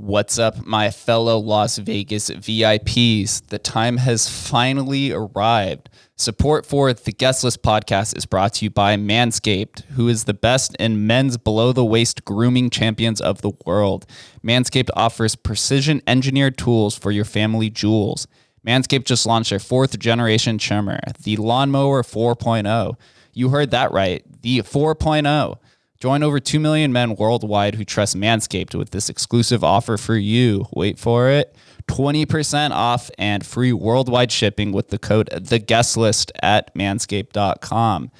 What's up, my fellow Las Vegas VIPs? The time has finally arrived. Support for the Guest List podcast is brought to you by Manscaped, who is the best in men's below-the-waist grooming champions of the world. Manscaped offers precision-engineered tools for your family jewels. Manscaped just launched their 4th-generation trimmer, the Lawnmower 4.0. You heard that right, the 4.0. Join over 2 million men worldwide who trust Manscaped with this exclusive offer for you. Wait for it. 20% off and free worldwide shipping with the code TheGuestList at manscaped.com.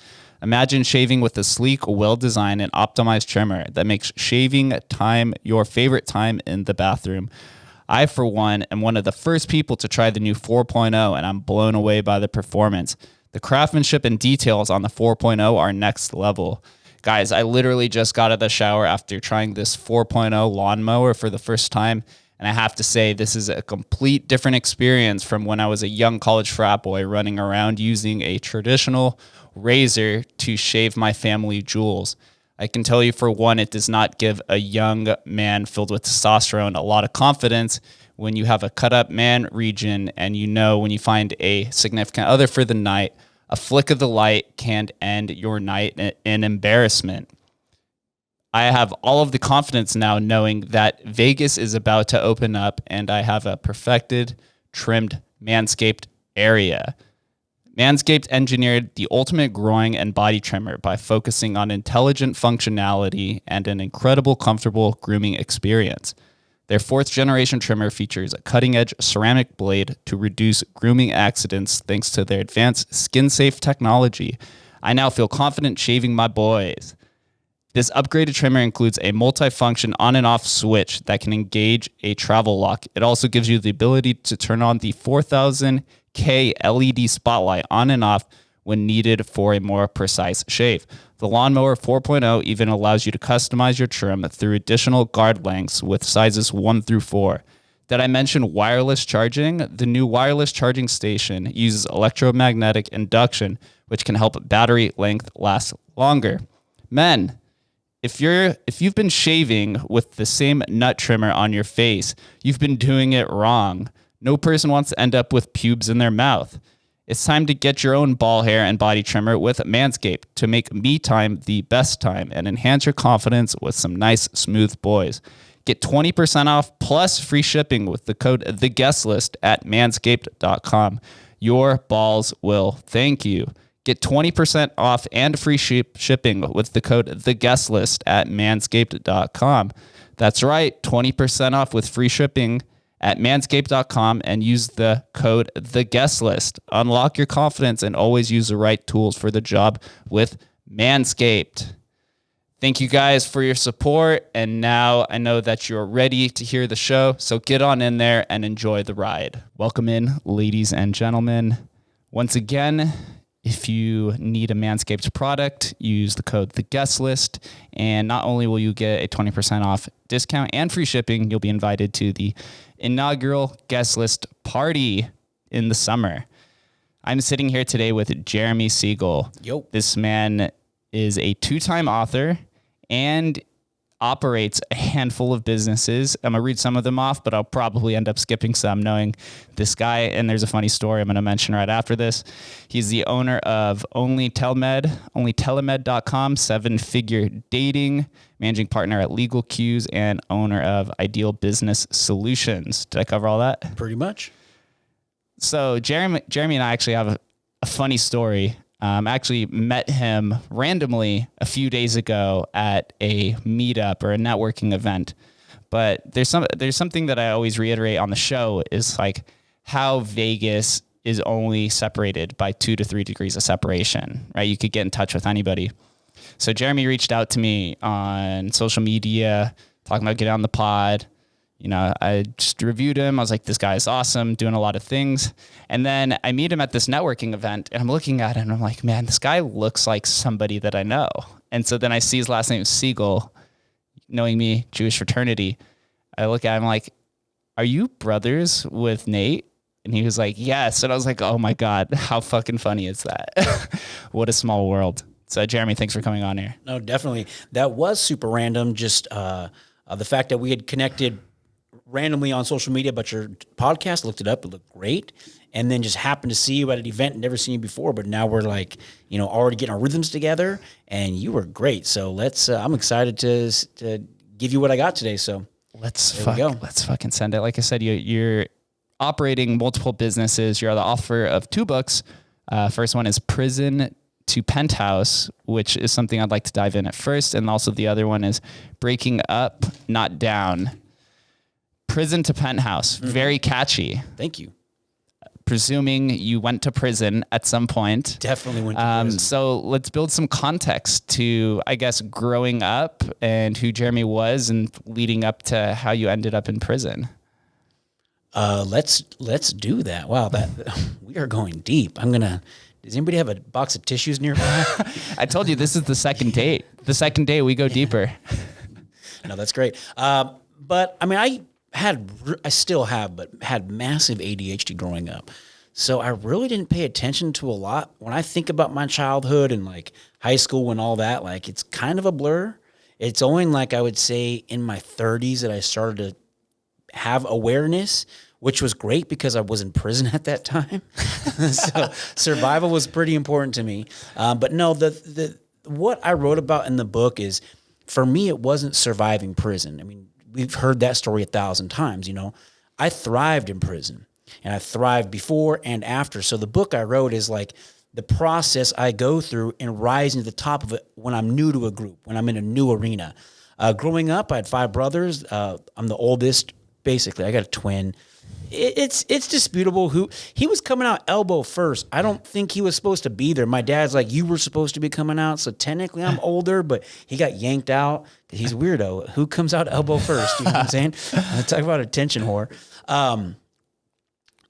Imagine shaving with a sleek, well-designed, and optimized trimmer that makes shaving time your favorite time in the bathroom. I, for one, am one of the first people to try the new 4.0, and I'm blown away by the performance. The craftsmanship and details on the 4.0 are next level. Guys, I literally just got out of the shower after trying this 4.0 lawnmower for the first time, and I have to say this is a complete different experience from when I was a young college frat boy running around using a traditional razor to shave my family jewels. I can tell you, for one, it does not give a young man filled with testosterone a lot of confidence when you have a cut-up man region and you know when you find a significant other for the night, a flick of the light can end your night in embarrassment. I have all of the confidence now knowing that Vegas is about to open up and I have a perfected, trimmed Manscaped area. Manscaped engineered the ultimate groin and body trimmer by focusing on intelligent functionality and an incredible, comfortable grooming experience. Their 4th-generation trimmer features a cutting-edge ceramic blade to reduce grooming accidents thanks to their advanced skin-safe technology. I now feel confident shaving my boys. This upgraded trimmer includes a multi-function on and off switch that can engage a travel lock. It also gives you the ability to turn on the 4000K LED spotlight on and off when needed for a more precise shave. The Lawnmower 4.0 even allows you to customize your trim through additional guard lengths with sizes 1 through 4. Did I mention wireless charging? The new wireless charging station uses electromagnetic induction, which can help battery length last longer. Men, if you've been shaving with the same nut trimmer on your face, you've been doing it wrong. No person wants to end up with pubes in their mouth. It's time to get your own ball hair and body trimmer with Manscaped to make me time the best time and enhance your confidence with some nice, smooth boys. Get 20% off plus free shipping with the code TheGuestList at manscaped.com. Your balls will thank you. Get 20% off and free shipping with the code TheGuestList at manscaped.com. That's right, 20% off with free shipping at manscaped.com and use the code TheGuestList. Unlock your confidence and always use the right tools for the job with Manscaped. Thank you guys for your support, and now I know that you're ready to hear the show, so get on in there and enjoy the ride. Welcome in, ladies and gentlemen. Once again, if you need a Manscaped product, use the code TheGuestList, and not only will you get a 20% off discount and free shipping, you'll be invited to the inaugural Guest List party in the summer. I'm sitting here today with Jeremy Sigal. Yo. This man is a 2-time author and operates a handful of businesses. I'm going to read some of them off, but I'll probably end up skipping some knowing this guy. And there's a funny story I'm going to mention right after this. He's the owner of onlytelemed.com, 7-figure dating, managing partner at LegalQs, and owner of Ideal Business Solutions. Did I cover all that? Pretty much. So Jeremy and I actually have a funny story. I actually met him randomly a few days ago at a meetup or a networking event. But there's something that I always reiterate on the show is like how Vegas is only separated by 2 to 3 degrees of separation, right? You could get in touch with anybody. So Jeremy reached out to me on social media, talking about getting on the pod. You know, I just reviewed him. I was like, this guy is awesome, doing a lot of things. And then I meet him at this networking event, and I'm looking at him, and I'm like, man, this guy looks like somebody that I know. And so then I see his last name is Sigal, knowing me, Jewish fraternity. I look at him like, are you brothers with Nate? And he was like, yes. And I was like, oh my God, how fucking funny is that? What a small world. So Jeremy, thanks for coming on here. No, definitely. That was super random. Just the fact that we had connected randomly on social media about your podcast, looked it up, it looked great, and then just happened to see you at an event, never seen you before, but now we're like, already getting our rhythms together, and you were great. So I'm excited to give you what I got today. So let's fucking send it. Like I said, you're operating multiple businesses. You're the author of 2 books. First one is Prison to Penthouse, which is something I'd like to dive in at first. And also the other one is Breaking Up, Not Down. Prison to Penthouse. Very catchy. Thank you. Presuming you went to prison at some point. Definitely went to prison. So let's build some context to, I guess, growing up and who Jeremy was and leading up to how you ended up in prison. Let's do that. Wow, we are going deep. Does anybody have a box of tissues nearby? I told you this is the second date. The second date we go deeper. No, that's great. But I mean, I still have, but had massive ADHD growing up. So I really didn't pay attention to a lot. When I think about my childhood and like high school and all that, like it's kind of a blur. It's only like I would say in my 30s that I started to have awareness, which was great because I was in prison at that time. So survival was pretty important to me. But no, what I wrote about in the book is, for me, it wasn't surviving prison. I mean, we've heard that story 1,000 times, I thrived in prison, and I thrived before and after. So the book I wrote is like the process I go through and rising to the top of it when I'm new to a group, when I'm in a new arena. Growing up, I had 5 brothers. I'm the oldest, basically. I got a twin. It's disputable who he was coming out elbow first. I don't think he was supposed to be there. My dad's like, you were supposed to be coming out, so technically I'm older, but he got yanked out. He's a weirdo. Who comes out elbow first? You know what I'm saying? Talk about attention whore.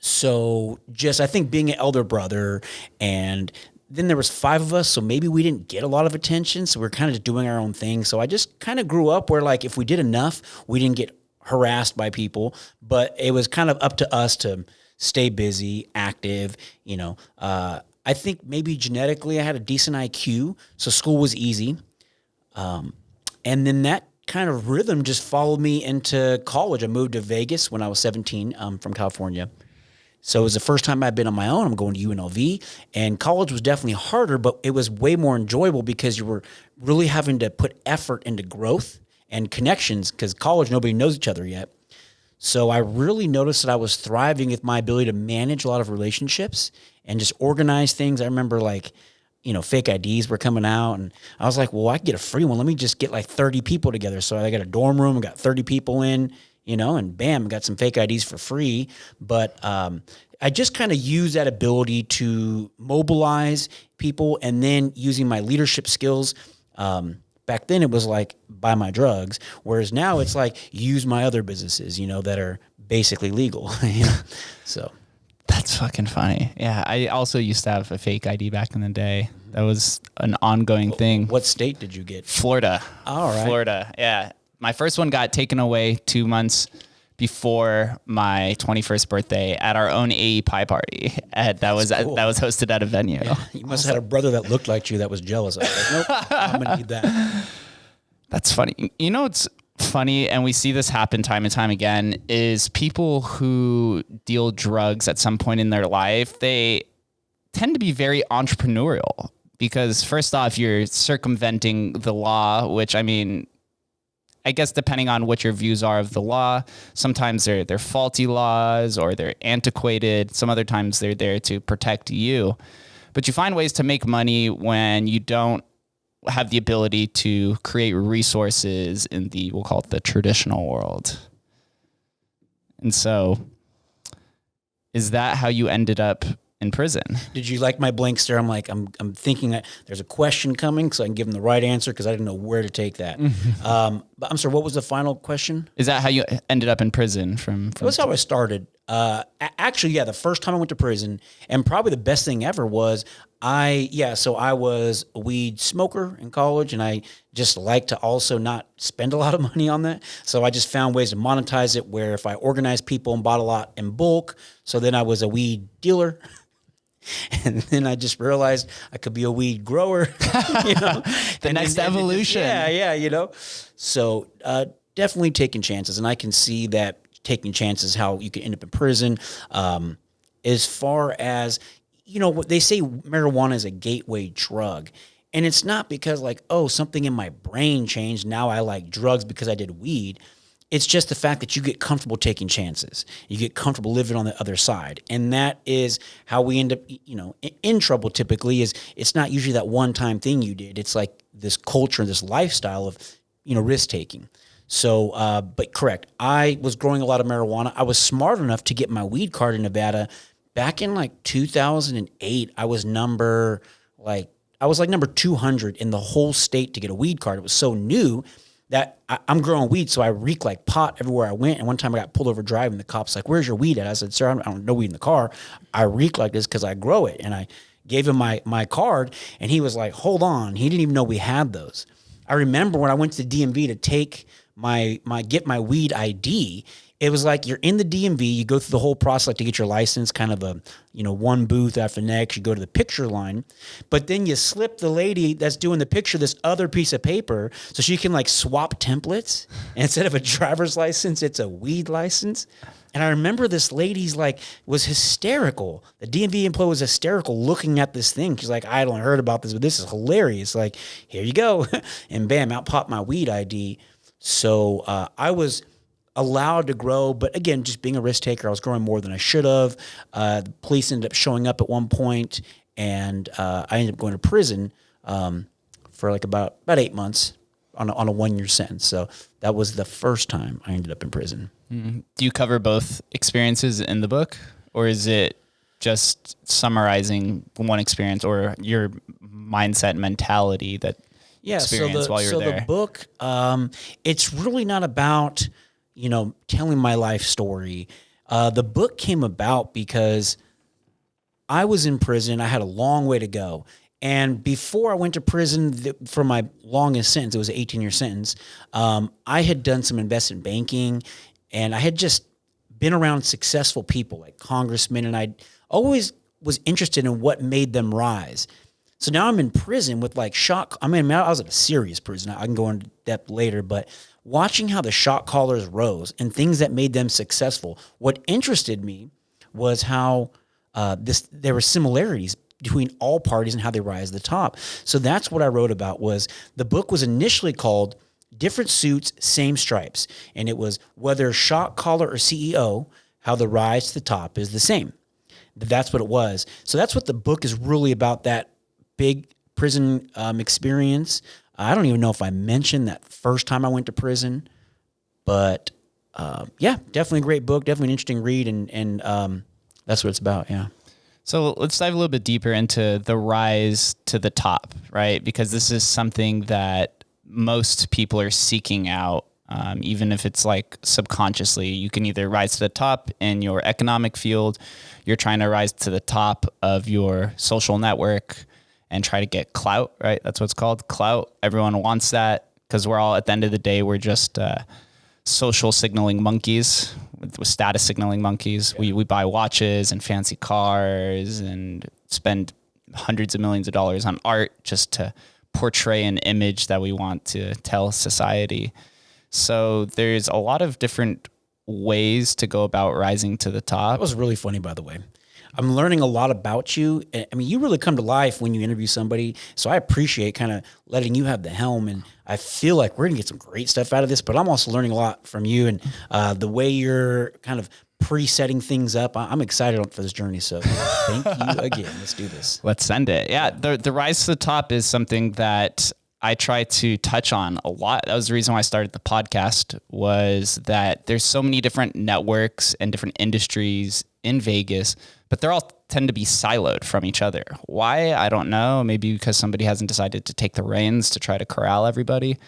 So just I think being an elder brother, and then there was 5 of us, so maybe we didn't get a lot of attention, so we're kind of just doing our own thing. So I just kind of grew up where like if we did enough, we didn't get harassed by people, but it was kind of up to us to stay busy, active, I think maybe genetically I had a decent IQ, so school was easy. And then that kind of rhythm just followed me into college. I moved to Vegas when I was 17, from California. So it was the first time I'd been on my own. I'm going to UNLV, and college was definitely harder, but it was way more enjoyable because you were really having to put effort into growth and connections, because college, nobody knows each other yet. So I really noticed that I was thriving with my ability to manage a lot of relationships and just organize things. I remember fake IDs were coming out, and I was like, well, I can get a free one. Let me just get like 30 people together. So I got a dorm room, got 30 people in, and bam, got some fake IDs for free. But I just kind of used that ability to mobilize people, and then using my leadership skills. Back then it was like buy my drugs, whereas now it's like use my other businesses, that are basically legal. So that's fucking funny. Yeah, I also used to have a fake ID back in the day. That was an ongoing thing. What state did you get? Florida. All right. Florida. Yeah. My first one got taken away 2 months before my 21st birthday at our own AE pie party. That was hosted at a venue. Yeah, you must have had a brother that looked like you that was jealous. I was like, nope, I'm going to need that. That's funny. It's funny, and we see this happen time and time again, is people who deal drugs at some point in their life, they tend to be very entrepreneurial because first off, you're circumventing the law, which I guess depending on what your views are of the law, sometimes they're faulty laws or they're antiquated. Some other times they're there to protect you. But you find ways to make money when you don't have the ability to create resources in we'll call it the traditional world. And so, is that how you ended up in prison? Did you like my blank stare? I'm like, I'm thinking that there's a question coming, so I can give them the right answer because I didn't know where to take that. But I'm sorry, what was the final question? Is that how you ended up in prison? That's how I started. Actually, yeah, the first time I went to prison, and probably the best thing ever was I was a weed smoker in college, and I just like to also not spend a lot of money on that. So I just found ways to monetize it where if I organized people and bought a lot in bulk, so then I was a weed dealer. And then I just realized I could be a weed grower, the next evolution. Yeah. So definitely taking chances. And I can see that taking chances, how you could end up in prison. As far as, what they say, marijuana is a gateway drug. And it's not because like, oh, something in my brain changed. Now I like drugs because I did weed. It's just the fact that you get comfortable taking chances. You get comfortable living on the other side. And that is how we end up, in trouble typically. Is it's not usually that one-time thing you did. It's like this culture, this lifestyle of, risk-taking. So, but correct. I was growing a lot of marijuana. I was smart enough to get my weed card in Nevada back in like 2008. I was number 200 in the whole state to get a weed card. It was so new that I'm growing weed, so I reek like pot everywhere I went. And one time I got pulled over driving. The cop's like, "Where's your weed at?" I said, "Sir, I don't know weed in the car. I reek like this because I grow it." And I gave him my card, and he was like, "Hold on." He didn't even know we had those. I remember when I went to the DMV to take get my weed ID. It was like you're in the DMV, you go through the whole process like to get your license, kind of a, one booth after the next, you go to the picture line, but then you slip the lady that's doing the picture this other piece of paper so she can like swap templates. And instead of a driver's license, it's a weed license. And I remember this lady's was hysterical. The DMV employee was hysterical looking at this thing. She's like, "I don't heard about this, but this is hilarious." Like, here you go. And bam, out popped my weed ID. So I was allowed to grow, but again, just being a risk taker, I was growing more than I should have. The police ended up showing up at one point, and I ended up going to prison for like about 8 months on a 1-year sentence. So that was the first time I ended up in prison. Mm-hmm. Do you cover both experiences in the book, or is it just summarizing one experience or your mindset mentality that experience while you're there? So the book, it's really not about telling my life story. The book came about because I was in prison. I had a long way to go. And before I went to prison for my longest sentence, it was an 18-year sentence, I had done some investment banking, and I had just been around successful people like congressmen, and I always was interested in what made them rise. So now I'm in prison with like shock. I was at a serious prison. I can go into depth later, but watching how the shot callers rose and things that made them successful, what interested me was how there were similarities between all parties and how they rise to the top. So that's what I wrote about. The book was initially called Different Suits, Same Stripes. And it was whether shot caller or CEO, how the rise to the top is the same. That's what it was. So that's what the book is really about, that big prison experience. I don't even know if I mentioned that first time I went to prison, but yeah, definitely a great book, definitely an interesting read, and that's what it's about. Yeah. So let's dive a little bit deeper into the rise to the top, right? Because this is something that most people are seeking out, even if it's like subconsciously. You can either rise to the top in your economic field, you're trying to rise to the top of your social network and try to get clout, right? That's what it's called, clout. Everyone wants that because we're all, at the end of the day, we're just social signaling monkeys, with status signaling monkeys. Yeah. We buy watches and fancy cars and spend hundreds of millions of dollars on art just to portray an image that we want to tell society. So there's a lot of different ways to go about rising to the top. That was really funny, by the way. I'm learning a lot about you. I mean, you really come to life when you interview somebody. So I appreciate kind of letting you have the helm. And I feel like we're going to get some great stuff out of this, but I'm also learning a lot from you and the way you're kind of pre-setting things up. I'm excited for this journey. So thank you again. Let's do this. Let's send it. Yeah. The rise to the top is something that I try to touch on a lot. That was the reason why I started the podcast, was that there's so many different networks and different industries in Vegas, but they're all tend to be siloed from each other. Why? I don't know. Maybe because somebody hasn't decided to take the reins to try to corral everybody.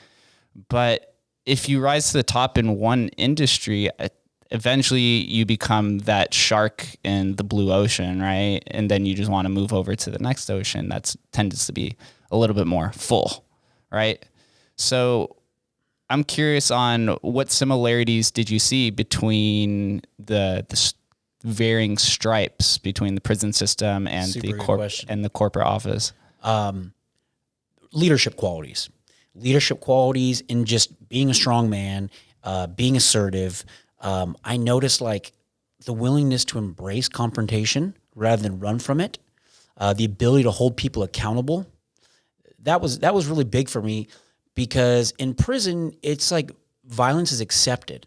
But if you rise to the top in one industry, eventually you become that shark in the blue ocean, right? And then you just want to move over to the next ocean that tends to be a little bit more full, right? So I'm curious on what similarities did you see between the varying stripes between the prison system and the corporate office? Leadership qualities and just being a strong man, being assertive, I noticed like the willingness to embrace confrontation rather than run from it, the ability to hold people accountable. That was really big for me, because in prison, it's like violence is accepted.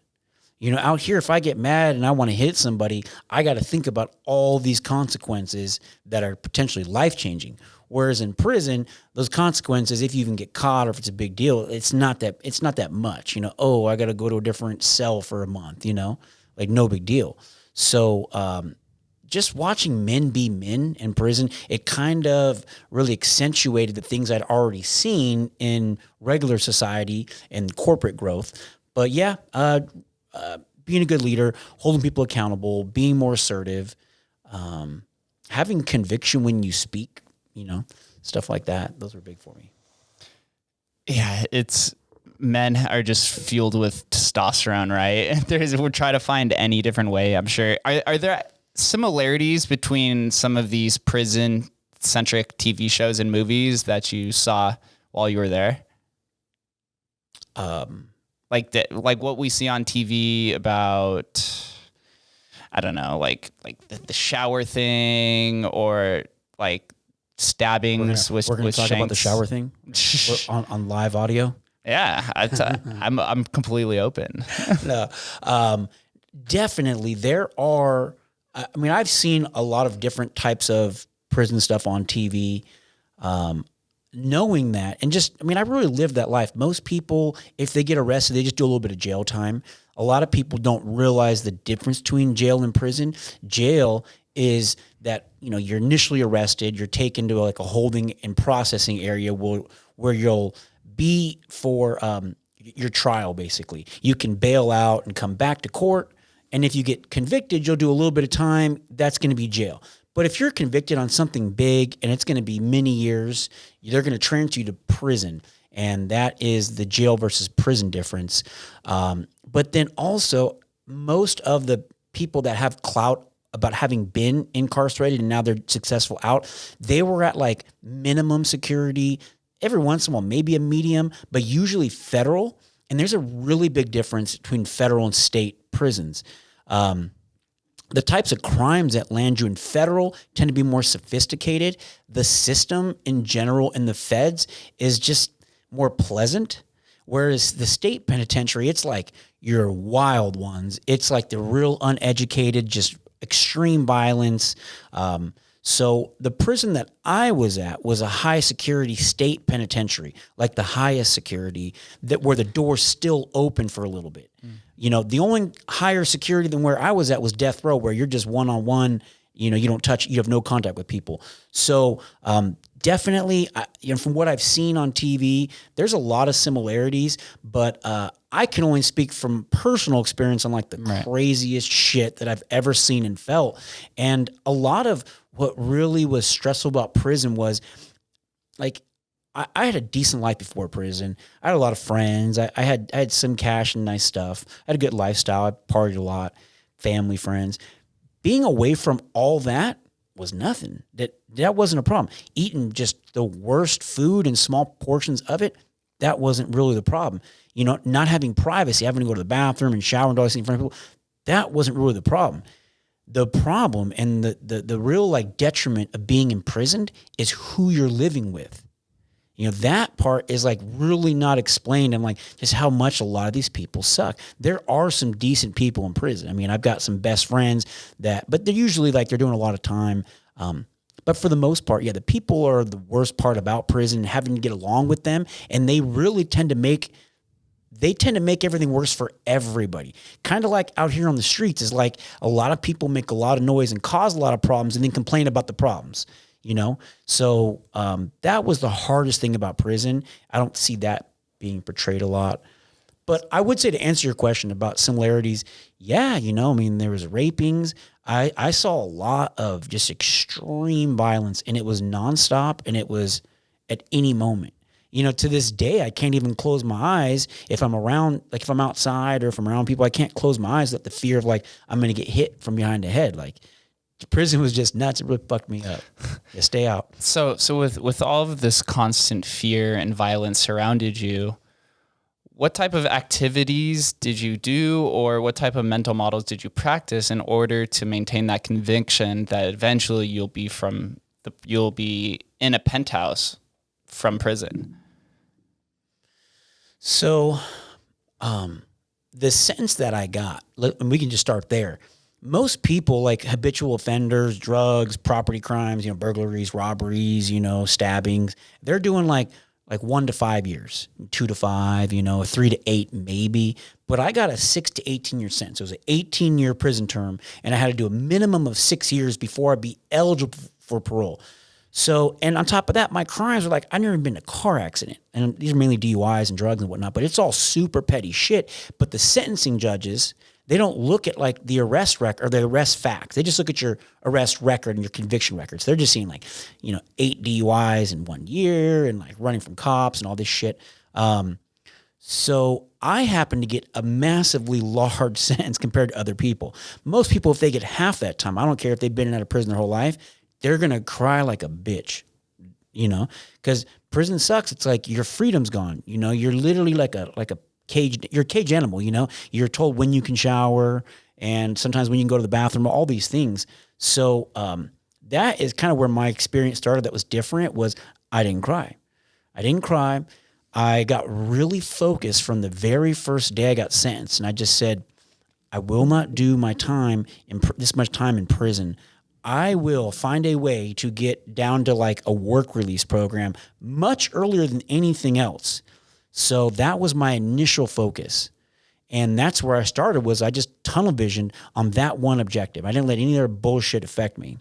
Out here, if I get mad and I want to hit somebody, I got to think about all these consequences that are potentially life-changing. Whereas in prison, those consequences, if you even get caught or if it's a big deal, it's not that much. Oh, I got to go to a different cell for a month. Like no big deal. So just watching men be men in prison, it kind of really accentuated the things I'd already seen in regular society and corporate growth. But yeah, being a good leader, holding people accountable, being more assertive, having conviction when you speak, stuff like that. Those were big for me. Yeah, men are just fueled with testosterone, right? We'll try to find any different way, I'm sure. Are there similarities between some of these prison-centric TV shows and movies that you saw while you were there? Like what we see on TV about, I don't know, like the shower thing, or like stabbings we're gonna talk shanks. about the shower thing on live audio. Yeah, I'm completely open. No, definitely there are. I mean, I've seen a lot of different types of prison stuff on TV. Knowing that, and I really lived that life. Most people, if they get arrested, they just do a little bit of jail time. A lot of people don't realize the difference between jail and prison. Jail is that, you're initially arrested, you're taken to like a holding and processing area where you'll be for your trial, basically. You can bail out and come back to court, and if you get convicted, you'll do a little bit of time. That's going to be jail. But if you're convicted on something big and it's going to be many years, they're going to transfer you to prison. And that is the jail versus prison difference. But then also, most of the people that have clout about having been incarcerated and now they're successful out, they were at like minimum security, every once in a while, maybe a medium, but usually federal. And there's a really big difference between federal and state prisons. The types of crimes that land you in federal tend to be more sophisticated. The system in general in the feds is just more pleasant. Whereas the state penitentiary, it's like your wild ones. It's like the real uneducated, just extreme violence. So the prison that I was at was a high security state penitentiary, like the highest security, where the door's still open for a little bit. The only higher security than where I was at was death row, where you're just one-on-one, you don't touch, you have no contact with people. So definitely, from what I've seen on TV, there's a lot of similarities, but I can only speak from personal experience on like the craziest shit that I've ever seen and felt. And a lot of what really was stressful about prison was like, I had a decent life before prison. I had a lot of friends. I had some cash and nice stuff. I had a good lifestyle. I partied a lot, family, friends. Being away from all that was nothing. That wasn't a problem. Eating just the worst food and small portions of it, that wasn't really the problem. Not having privacy, having to go to the bathroom and shower and do all this in front of people, that wasn't really the problem. The problem and the real like detriment of being imprisoned is who you're living with. That part is like really not explained, and like just how much a lot of these people suck. There are some decent people in prison. I mean, I've got some best friends but they're usually like they're doing a lot of time. But for the most part, yeah, the people are the worst part about prison, having to get along with them, and they really tend to make everything worse for everybody. Kind of like out here on the streets is like a lot of people make a lot of noise and cause a lot of problems and then complain about the problems. So that was the hardest thing about prison. I don't see that being portrayed a lot. But I would say, to answer your question about similarities, yeah, there was rapings. I saw a lot of just extreme violence, and it was nonstop, and it was at any moment. To this day, I can't even close my eyes if I'm around, like if I'm outside or if I'm around people, I can't close my eyes without the fear of like, I'm going to get hit from behind the head. Like, prison was just nuts. It really fucked me up. Yeah, stay out. So with all of this constant fear and violence surrounded you, what type of activities did you do, or what type of mental models did you practice in order to maintain that conviction that eventually you'll be in a penthouse from prison? So, the sentence that I got, and we can just start there. Most people, like habitual offenders, drugs, property crimes, burglaries, robberies, stabbings, they're doing like 1 to 5 years, 2 to 5, 3 to 8 maybe. But I got a 6 to 18 year sentence. It was an 18-year prison term, and I had to do a minimum of 6 years before I'd be eligible for parole. So, and on top of that, my crimes were like, I've never been in a car accident. And these are mainly DUIs and drugs and whatnot, but it's all super petty shit. But the sentencing judges, they don't look at like the arrest record or the arrest facts. They just look at your arrest record and your conviction records. They're just seeing like, 8 DUIs in 1 year and like running from cops and all this shit. So I happen to get a massively large sentence compared to other people. Most people, if they get half that time, I don't care if they've been in and out of prison their whole life, they're going to cry like a bitch, because prison sucks. It's like your freedom's gone. You're literally like a cage. You're a cage animal. You're told when you can shower and sometimes when you can go to the bathroom, all these things. So that is kind of where my experience started. That was different. Was I didn't cry. I got really focused from the very first day I got sentenced, and I just said, I will not do my time this much time in prison. I will find a way to get down to like a work release program much earlier than anything else. So that was my initial focus. And that's where I started, was I just tunnel visioned on that one objective. I didn't let any other bullshit affect me.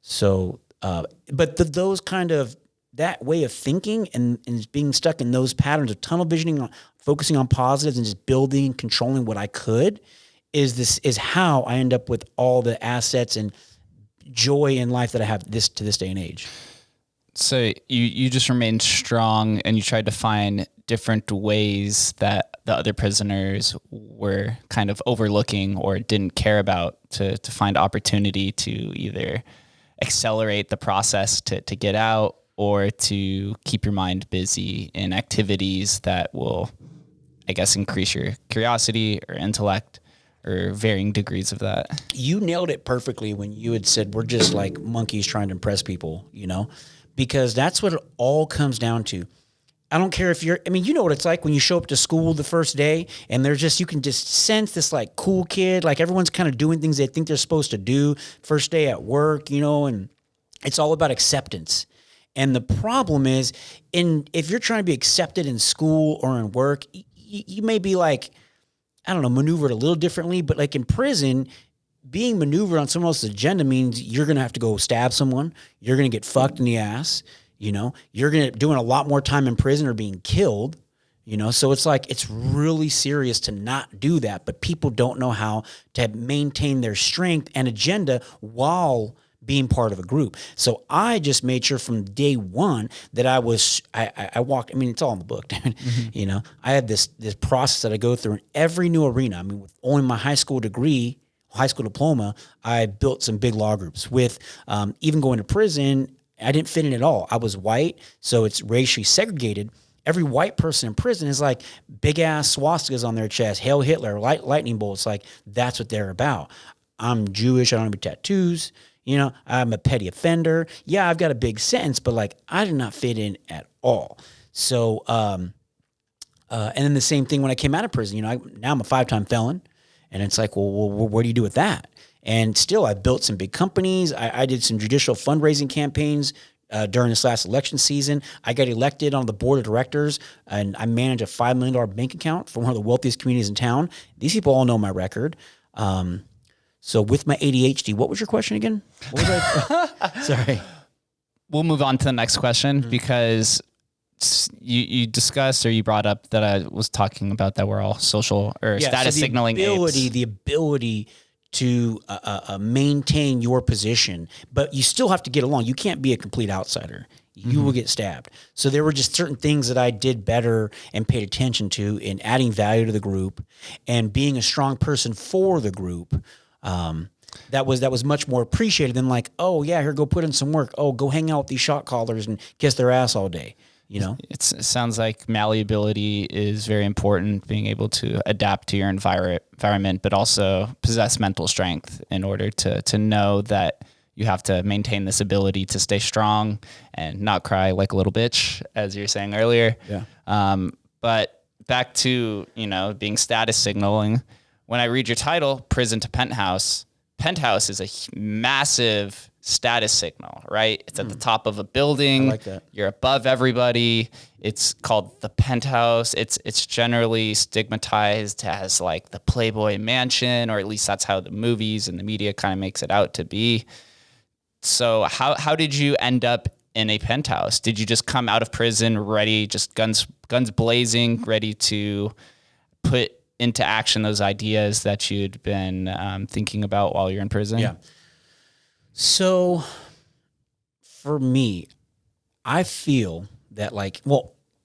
So, but those kind of, that way of thinking and being stuck in those patterns of tunnel visioning, focusing on positives and just building and controlling what I could is how I end up with all the assets and joy in life that I have to this day and age. So you just remained strong, and you tried to find different ways that the other prisoners were kind of overlooking or didn't care about to find opportunity to either accelerate the process to get out, or to keep your mind busy in activities that will, I guess, increase your curiosity or intellect, or varying degrees of that. You nailed it perfectly when you had said we're just like monkeys trying to impress people, because that's what it all comes down to. I don't care if you know what it's like when you show up to school the first day and you can just sense this like cool kid, like everyone's kind of doing things they think they're supposed to do first day at work, and it's all about acceptance. And the problem is, if you're trying to be accepted in school or in work, you may be like, I don't know, maneuvered a little differently, but like in prison, being maneuvered on someone else's agenda means you're going to have to go stab someone. You're going to get fucked in the ass. You're going to doing a lot more time in prison or being killed. So it's like, it's really serious to not do that, but people don't know how to maintain their strength and agenda while being part of a group. So I just made sure from day one that I walked, it's all in the book, dude. Mm-hmm. I had this process that I go through in every new arena. With only my high school diploma, I built some big law groups. With even going to prison, I didn't fit in at all. I was white, so it's racially segregated. Every white person in prison is like big ass swastikas on their chest, Hail Hitler, lightning bolts. Like that's what they're about. I'm Jewish. I don't have any tattoos. I'm a petty offender. Yeah, I've got a big sentence, but like I did not fit in at all. So, and then the same thing when I came out of prison. Now I'm a 5-time felon, and it's like, well, what do you do with that? And still, I built some big companies. I did some judicial fundraising campaigns during this last election season. I got elected on the board of directors, and I manage a $5 million bank account for one of the wealthiest communities in town. These people all know my record. So with my ADHD, what was your question again? What was I? Sorry. We'll move on to the next question, because you discussed, or you brought up that I was talking about that we're all social or status signaling apes. The ability to maintain your position, but you still have to get along. You can't be a complete outsider. You will get stabbed. So there were just certain things that I did better and paid attention to in adding value to the group and being a strong person for the group. That was much more appreciated than like, oh yeah, here, go put in some work. Oh, go hang out with these shot callers and kiss their ass all day. It sounds like malleability is very important, being able to adapt to your environment, but also possess mental strength in order to know that you have to maintain this ability to stay strong and not cry like a little bitch, as you were saying earlier. Yeah. But back to, being status signaling. When I read your title, Prison to Penthouse, Penthouse is a massive status signal, right? It's at the top of a building. I like that. You're above everybody. It's called the penthouse. It's generally stigmatized as like the Playboy mansion, or at least that's how the movies and the media kind of makes it out to be. So how did you end up in a penthouse? Did you just come out of prison ready, just guns blazing, ready to put into action those ideas that you'd been thinking about while you're in prison? Yeah. So for me, I feel that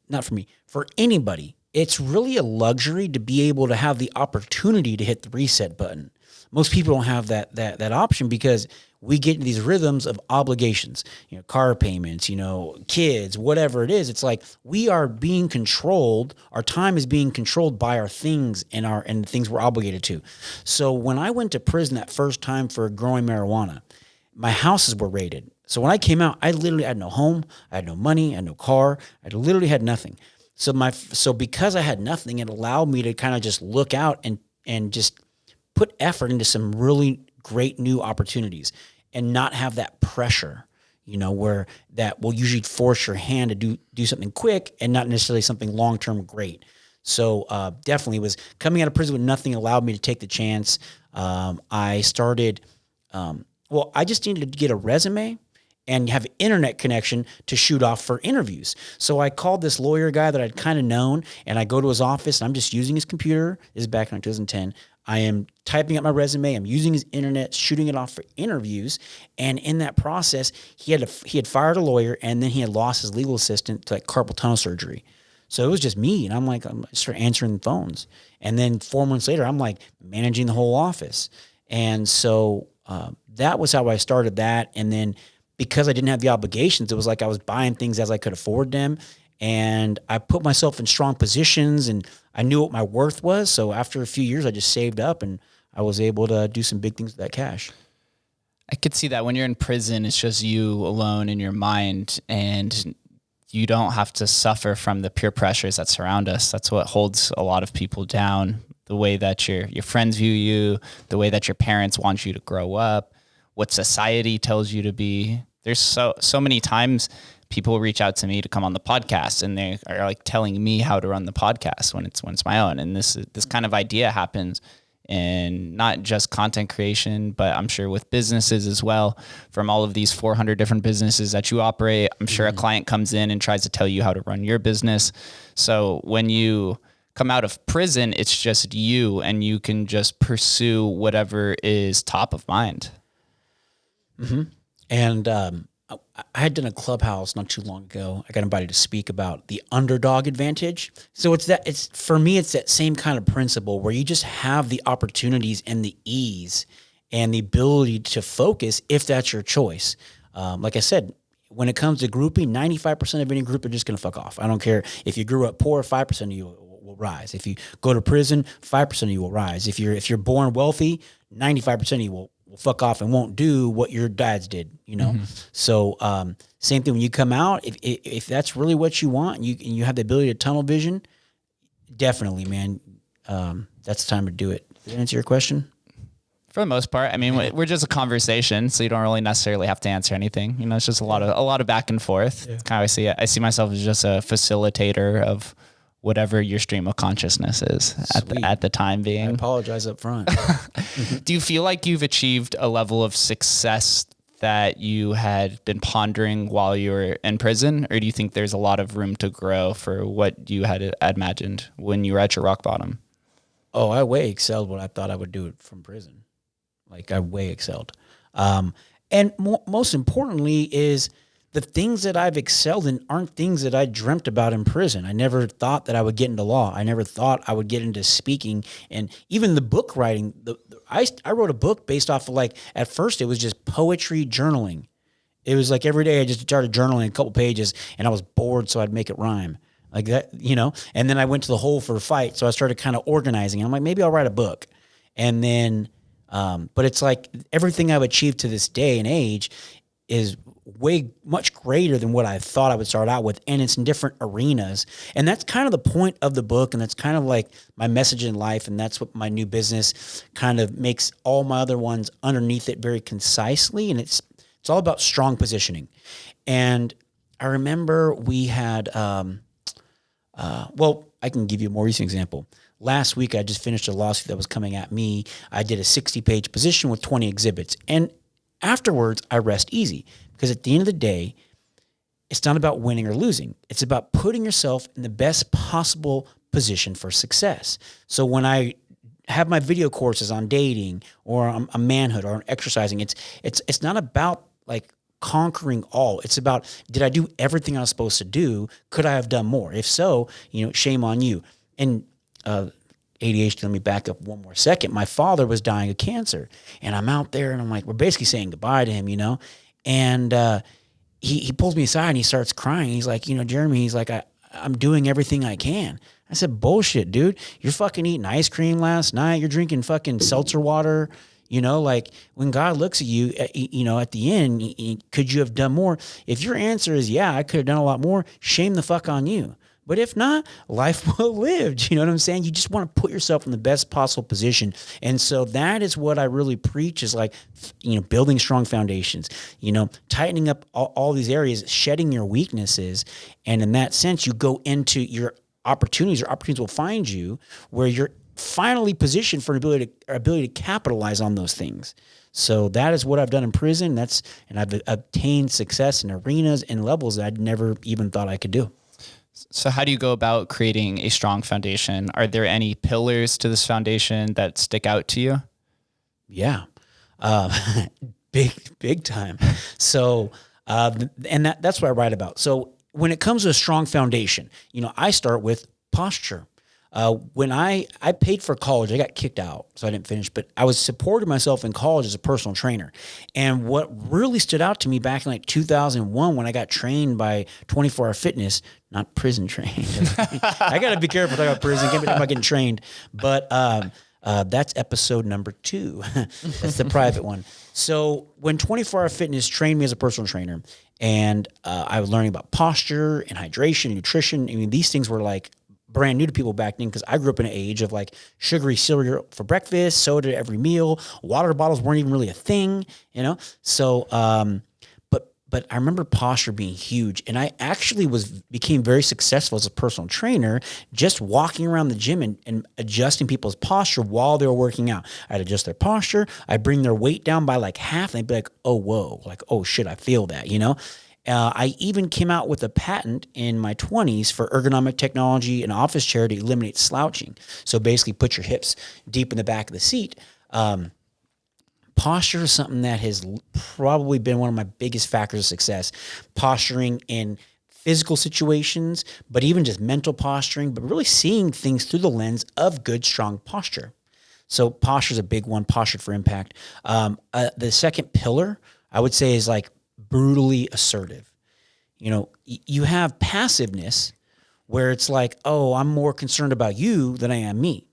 not for me, for anybody, it's really a luxury to be able to have the opportunity to hit the reset button. Most people don't have that option because we get into these rhythms of obligations, car payments, kids, whatever it is. It's like we are being controlled. Our time is being controlled by our things and the things we're obligated to. So when I went to prison that first time for growing marijuana, my houses were raided. So when I came out, I literally had no home, I had no money, I had no car, I literally had nothing. So because I had nothing, it allowed me to kind of just look out and just put effort into some really great new opportunities and not have that pressure, where that will usually force your hand to do something quick and not necessarily something long-term great. So definitely was coming out of prison with nothing allowed me to take the chance. I started, I just needed to get a resume and have internet connection to shoot off for interviews. So I called this lawyer guy that I'd kind of known, and I go to his office, and I'm just using his computer. This is back in 2010. I am typing up my resume. I'm using his internet, shooting it off for interviews. And in that process, he had fired a lawyer, and then he had lost his legal assistant to carpal tunnel surgery. So it was just me, and I'm start answering phones. And then 4 months later, I'm managing the whole office. And so that was how I started that. And then because I didn't have the obligations, it was like I was buying things as I could afford them. And I put myself in strong positions, and I knew what my worth was. So after a few years, I just saved up, and I was able to do some big things with that cash. I could see that when you're in prison, it's just you alone in your mind, and you don't have to suffer from the peer pressures that surround us. That's what holds a lot of people down. The way that your friends view you, the way that your parents want you to grow up, what society tells you to be. There's so many times people reach out to me to come on the podcast, and they are telling me how to run the podcast when it's my own. And this kind of idea happens in not just content creation, but I'm sure with businesses as well. From all of these 400 different businesses that you operate, I'm sure a client comes in and tries to tell you how to run your business. So when you come out of prison, it's just you, and you can just pursue whatever is top of mind. Mm-hmm. And I had done a Clubhouse not too long ago. I got invited to speak about the Underdog Advantage. So for me, it's that same kind of principle where you just have the opportunities and the ease and the ability to focus if that's your choice. Like I said, when it comes to grouping, 95% of any group are just going to fuck off. I don't care if you grew up poor, 5% of you will rise. If you go to prison, 5% of you will rise. If you're born wealthy, 95% of you will fuck off and won't do what your dads did, So same thing when you come out, if that's really what you want, and you have the ability to tunnel vision, definitely, man, that's the time to do it. Did that answer your question? For the most part, I mean, we're just a conversation, so you don't really necessarily have to answer anything. It's just a lot of back and forth. Yeah. It's kind of how I see it. I see myself as just a facilitator of whatever your stream of consciousness is at the time being. I apologize up front. Do you feel like you've achieved a level of success that you had been pondering while you were in prison, or do you think there's a lot of room to grow for what you had imagined when you were at your rock bottom? Oh, I way excelled what I thought I would do from prison. I way excelled. And most importantly is the things that I've excelled in aren't things that I dreamt about in prison. I never thought that I would get into law. I never thought I would get into speaking, and even the book writing. I wrote a book based off of at first it was just poetry journaling, It was like every day I just started journaling a couple pages, and I was bored, so I'd make it rhyme. Like that, and then I went to the hole for a fight. So I started kind of organizing. I'm like, maybe I'll write a book. And then, but it's like everything I've achieved to this day and age is way much greater than what I thought I would start out with. And it's in different arenas. And that's kind of the point of the book. And that's kind of like my message in life. And that's what my new business kind of makes all my other ones underneath it very concisely. And it's all about strong positioning. And I remember we had, I can give you a more recent example. Last week, I just finished a lawsuit that was coming at me. I did a 60-page position with 20 exhibits. And afterwards, I rest easy because at the end of the day, it's not about winning or losing. It's about putting yourself in the best possible position for success. So when I have my video courses on dating or on manhood or on exercising, it's not about like conquering all. It's about, did I do everything I was supposed to do? Could I have done more? If so, shame on you. And ADHD, let me back up one more second. My father was dying of cancer, and I'm out there, and I'm like, we're basically saying goodbye to him, And he pulls me aside, and he starts crying. He's like, Jeremy, he's like, I'm doing everything I can. I said, bullshit, dude. You're fucking eating ice cream last night. You're drinking fucking seltzer water. Like when God looks at you, at the end, could you have done more? If your answer is, yeah, I could have done a lot more, shame the fuck on you. But if not, life well lived. You know what I'm saying? You just want to put yourself in the best possible position. And so that is what I really preach is like, building strong foundations, tightening up all these areas, shedding your weaknesses. And in that sense, you go into your opportunities will find you where you're finally positioned for an ability to capitalize on those things. So that is what I've done in prison. And I've obtained success in arenas and levels that I'd never even thought I could do. So how do you go about creating a strong foundation? Are there any pillars to this foundation that stick out to you? Yeah. Big time. So, and that's what I write about. So when it comes to a strong foundation, I start with posture. When I paid for college, I got kicked out, so I didn't finish, but I was supporting myself in college as a personal trainer. And what really stood out to me back in like 2001 when I got trained by 24 Hour Fitness, not prison trained. I got to be careful talking about prison, can't be talking about getting trained. But that's episode number 2. That's the private one. So when 24 Hour Fitness trained me as a personal trainer, and I was learning about posture and hydration and nutrition, I mean, these things were like brand new to people back then because I grew up in an age of like sugary cereal for breakfast, soda at every meal, water bottles weren't even really a thing, So, but I remember posture being huge, and I actually became very successful as a personal trainer, just walking around the gym and adjusting people's posture while they were working out. I'd adjust their posture, I'd bring their weight down by like half, and they'd be like, oh, whoa, like, oh shit, I feel that, I even came out with a patent in my 20s for ergonomic technology and office chair to eliminate slouching. So basically put your hips deep in the back of the seat. Posture is something that has probably been one of my biggest factors of success. Posturing in physical situations, but even just mental posturing, but really seeing things through the lens of good, strong posture. So posture is a big one, postured for impact. The second pillar, I would say, is like brutally assertive. You have passiveness where it's like, oh, I'm more concerned about you than I am me.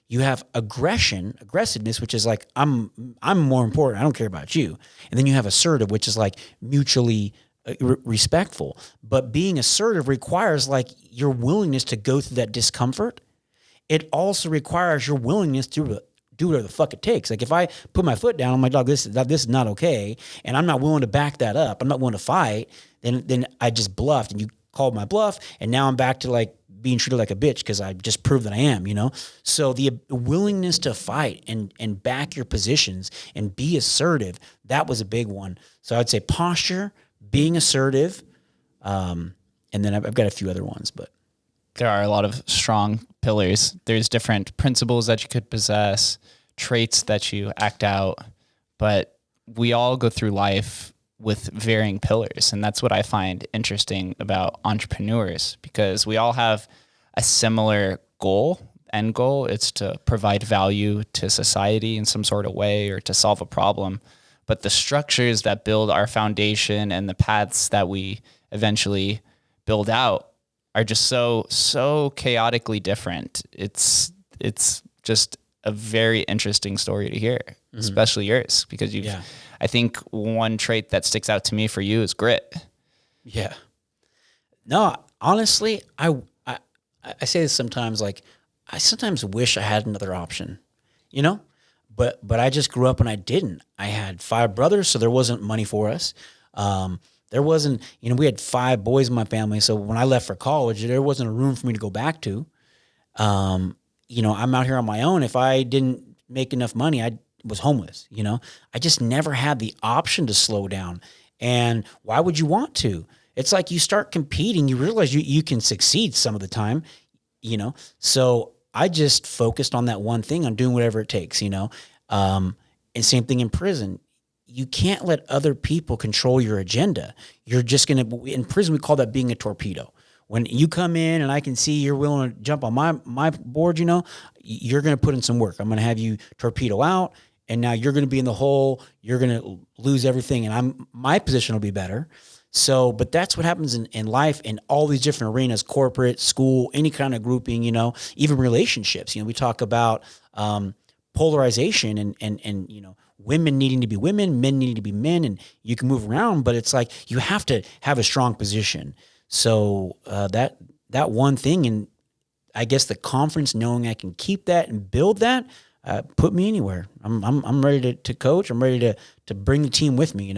You have aggressiveness, which is like, I'm more important. I don't care about you. And then you have assertive, which is like mutually respectful. But being assertive requires like your willingness to go through that discomfort. It also requires your willingness to do whatever the fuck it takes. Like if I put my foot down, I'm like, dog, this is not okay, and I'm not willing to back that up, I'm not willing to fight, then I just bluffed, and you called my bluff, and now I'm back to like being treated like a bitch because I just proved that I am, So the willingness to fight and back your positions and be assertive, that was a big one. So I'd say posture, being assertive, and then I've got a few other ones, but there are a lot of strong pillars. There's different principles that you could possess, traits that you act out, but we all go through life with varying pillars. And that's what I find interesting about entrepreneurs, because we all have a similar end goal. It's to provide value to society in some sort of way or to solve a problem. but the structures that build our foundation and the paths that we eventually build out are just so chaotically different. It's just a very interesting story to hear, especially yours, because I think one trait that sticks out to me for you is grit. Yeah. No, honestly, I say this sometimes, like, I sometimes wish I had another option, you know, but I just grew up and I didn't. I had 5 brothers, so there wasn't money for us. There wasn't, we had 5 boys in my family. So when I left for college, there wasn't a room for me to go back to. I'm out here on my own. If I didn't make enough money, I was homeless. I just never had the option to slow down. And why would you want to? It's like you start competing, you realize you can succeed some of the time, So I just focused on that one thing, on doing whatever it takes, And same thing in prison. You can't let other people control your agenda. You're just in prison, we call that being a torpedo. When you come in and I can see you're willing to jump on my board, you're going to put in some work. I'm going to have you torpedo out, and now you're going to be in the hole. You're going to lose everything, and my position will be better. So, but that's what happens in life, in all these different arenas: corporate, school, any kind of grouping, even relationships. We talk about polarization and women needing to be women, men needing to be men, and you can move around, but it's like you have to have a strong position. So that one thing, and I guess the confidence, knowing I can keep that and build that, put me anywhere. I'm ready to coach. I'm ready to bring the team with me.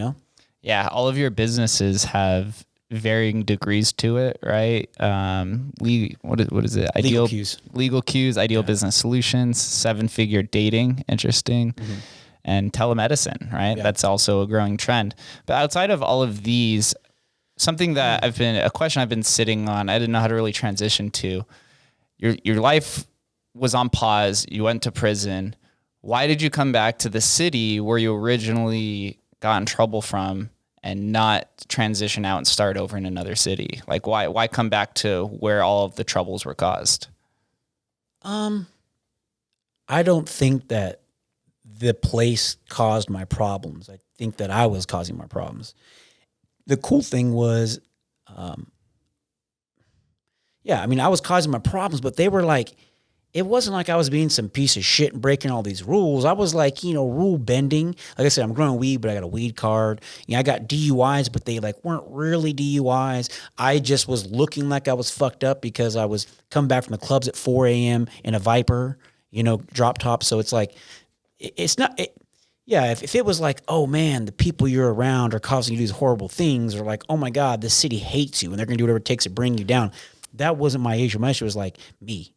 Yeah, all of your businesses have varying degrees to it, right? What is it? LegalQs, Ideal Business Solutions, 7-figure dating, interesting, and telemedicine, right? Yeah. That's also a growing trend. But outside of all of these, something that a question I've been sitting on, I didn't know how to really transition to. Your life was on pause. You went to prison. Why did you come back to the city where you originally got in trouble from and not transition out and start over in another city? Like, why come back to where all of the troubles were caused? I don't think that the place caused my problems. I think that I was causing my problems. The cool thing was, I was causing my problems, but they were like, it wasn't like I was being some piece of shit and breaking all these rules. I was like, rule bending. Like I said, I'm growing weed, but I got a weed card. I got DUIs, but they weren't really DUIs. I just was looking like I was fucked up because I was coming back from the clubs at 4 a.m. in a Viper, drop top. So it's like, it's not, if it was like, oh man, the people you're around are causing you these horrible things, or like, oh my God, this city hates you and they're going to do whatever it takes to bring you down. That wasn't my issue. My issue was like me.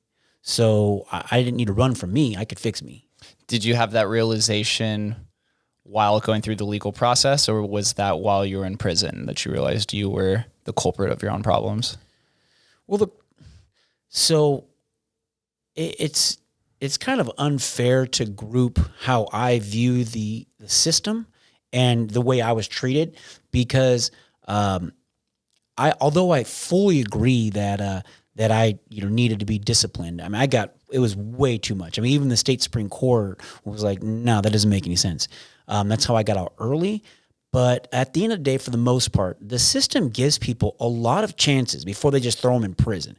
So I didn't need to run from me. I could fix me. Did you have that realization while going through the legal process, or was that while you were in prison that you realized you were the culprit of your own problems? Well, it's kind of unfair to group how I view the system and the way I was treated, because although I fully agree that I needed to be disciplined. I mean, it was way too much. I mean, even the state Supreme Court was like, no, that doesn't make any sense. That's how I got out early. But at the end of the day, for the most part, the system gives people a lot of chances before they just throw them in prison.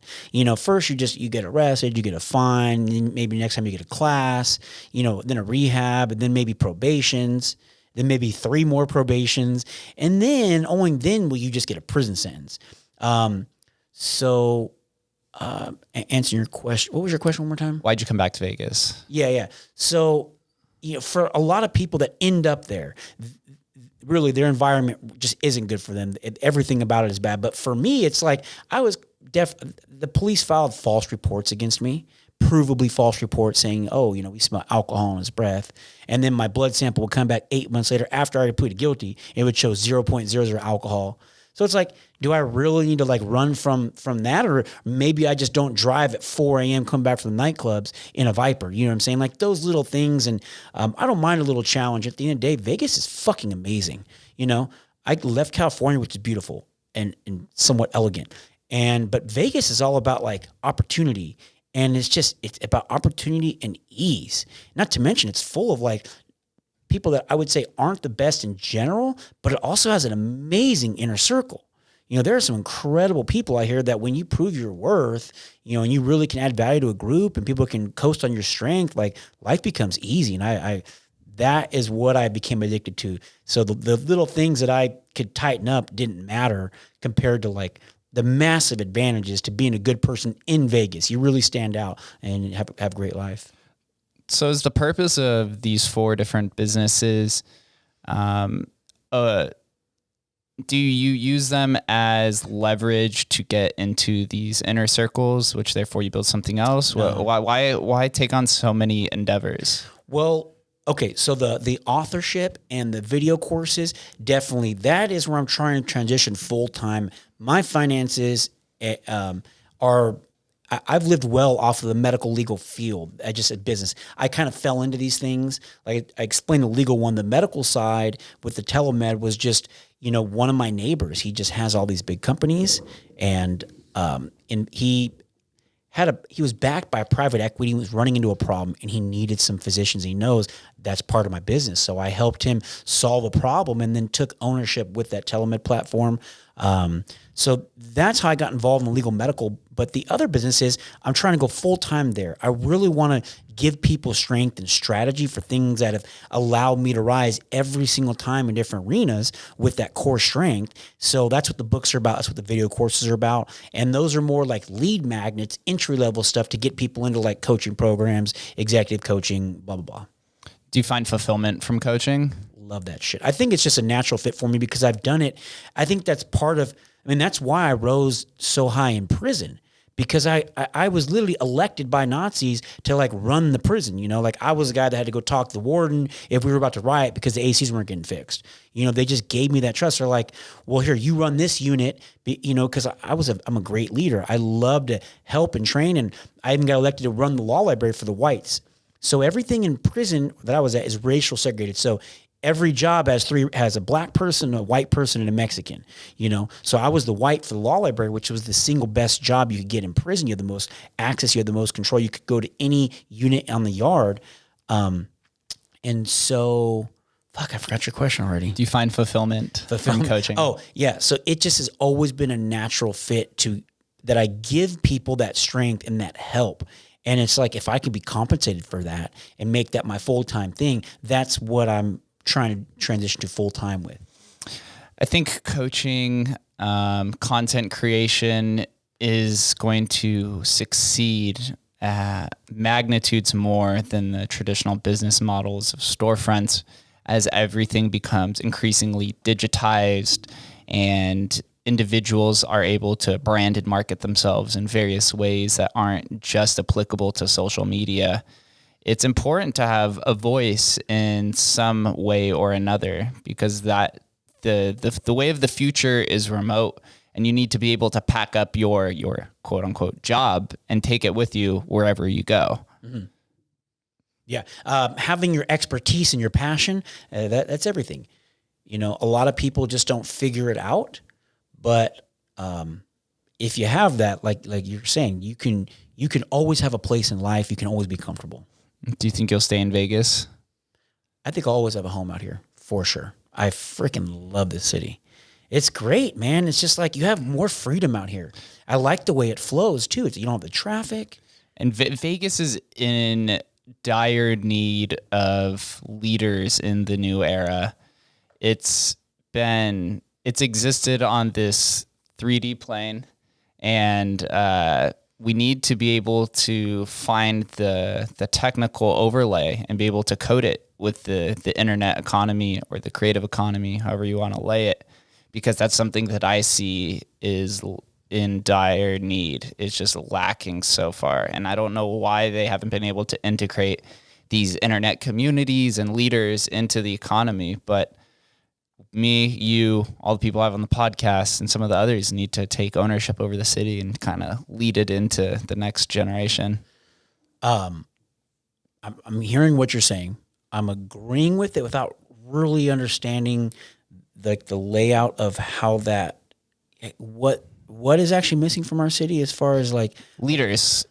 First you get arrested, you get a fine, then maybe next time you get a class, then a rehab, and then maybe probations, then maybe 3 more probations, and then only then will you just get a prison sentence. Answering your question, what was your question one more time? Why'd you come back to Vegas? Yeah. So, for a lot of people that end up there, really their environment just isn't good for them. Everything about it is bad. But for me, it's like the police filed false reports against me, provably false reports saying, we smell alcohol in his breath. And then my blood sample would come back 8 months later after I pleaded guilty. It would show 0.00 alcohol. So it's like, do I really need to run from that? Or maybe I just don't drive at 4 a.m., come back from the nightclubs in a Viper. You know what I'm saying? Like those little things. And I don't mind a little challenge. At the end of the day, Vegas is fucking amazing. I left California, which is beautiful and somewhat elegant. But Vegas is all about opportunity. And it's about opportunity and ease. Not to mention it's full of people that I would say aren't the best in general, but it also has an amazing inner circle. There are some incredible people out here that when you prove your worth, and you really can add value to a group and people can coast on your strength, like life becomes easy. And I that is what I became addicted to. So the little things that I could tighten up didn't matter compared to like the massive advantages to being a good person in Vegas. You really stand out and have great life. So is the purpose of these 4 different businesses, do you use them as leverage to get into these inner circles, which therefore you build something else? No. Why take on so many endeavors? Well, okay, so the authorship and the video courses, definitely that is where I'm trying to transition full time. My finances are. I've lived well off of the medical legal field. I just said business. I kind of fell into these things. Like I explained the legal one, the medical side with the telemed was just, one of my neighbors. He just has all these big companies, and he was backed by private equity. He was running into a problem, and he needed some physicians. He knows that's part of my business. So I helped him solve a problem and then took ownership with that telemed platform. So that's how I got involved in legal medical. But the other business is I'm trying to go full time there. I really want to give people strength and strategy for things that have allowed me to rise every single time in different arenas with that core strength. So that's what the books are about. That's what the video courses are about. And those are more like lead magnets, entry level stuff to get people into like coaching programs, executive coaching, blah, blah, blah. Do you find fulfillment from coaching? Love that shit. I think it's just a natural fit for me because I've done it. I think that's that's why I rose so high in prison, because I was literally elected by Nazis to like run the prison. Like I was the guy that had to go talk to the warden if we were about to riot because the ACs weren't getting fixed. They just gave me that trust. They're like, well, here, you run this unit, because I'm a great leader. I love to help and train. And I even got elected to run the law library for the whites. So everything in prison that I was at is racial segregated. So every job has a black person, a white person, and a Mexican, So I was the white for the law library, which was the single best job you could get in prison. You had the most access, you had the most control. You could go to any unit on the yard. And so, I forgot your question already. Do you find fulfillment from coaching? Oh, yeah. So it just has always been a natural fit that I give people that strength and that help. And it's like, if I could be compensated for that and make that my full-time thing, that's what I'm trying to transition to full-time with. I think coaching, content creation is going to succeed at magnitudes more than the traditional business models of storefronts as everything becomes increasingly digitized and individuals are able to brand and market themselves in various ways that aren't just applicable to social media. It's important to have a voice in some way or another, because that the way of the future is remote, and you need to be able to pack up your quote unquote job and take it with you wherever you go. Mm-hmm. Yeah. Having your expertise and your passion, that's everything. A lot of people just don't figure it out, but if you have that, like you're saying, you can always have a place in life. You can always be comfortable. Do you think you'll stay in Vegas? I think I'll always have a home out here, for sure. I freaking love this city. It's great, man. It's just like you have more freedom out here. I like the way it flows, too. You don't have the traffic. And Vegas is in dire need of leaders in the new era. It's existed on this 3D plane, and we need to be able to find the technical overlay and be able to code it with the internet economy or the creative economy, however you want to lay it, because that's something that I see is in dire need. It's just lacking so far. And I don't know why they haven't been able to integrate these internet communities and leaders into the economy, but me, you, all the people I have on the podcast, and some of the others need to take ownership over the city and kind of lead it into the next generation. I'm hearing what you're saying. I'm agreeing with it without really understanding the layout of how that, what is actually missing from our city as far as like leaders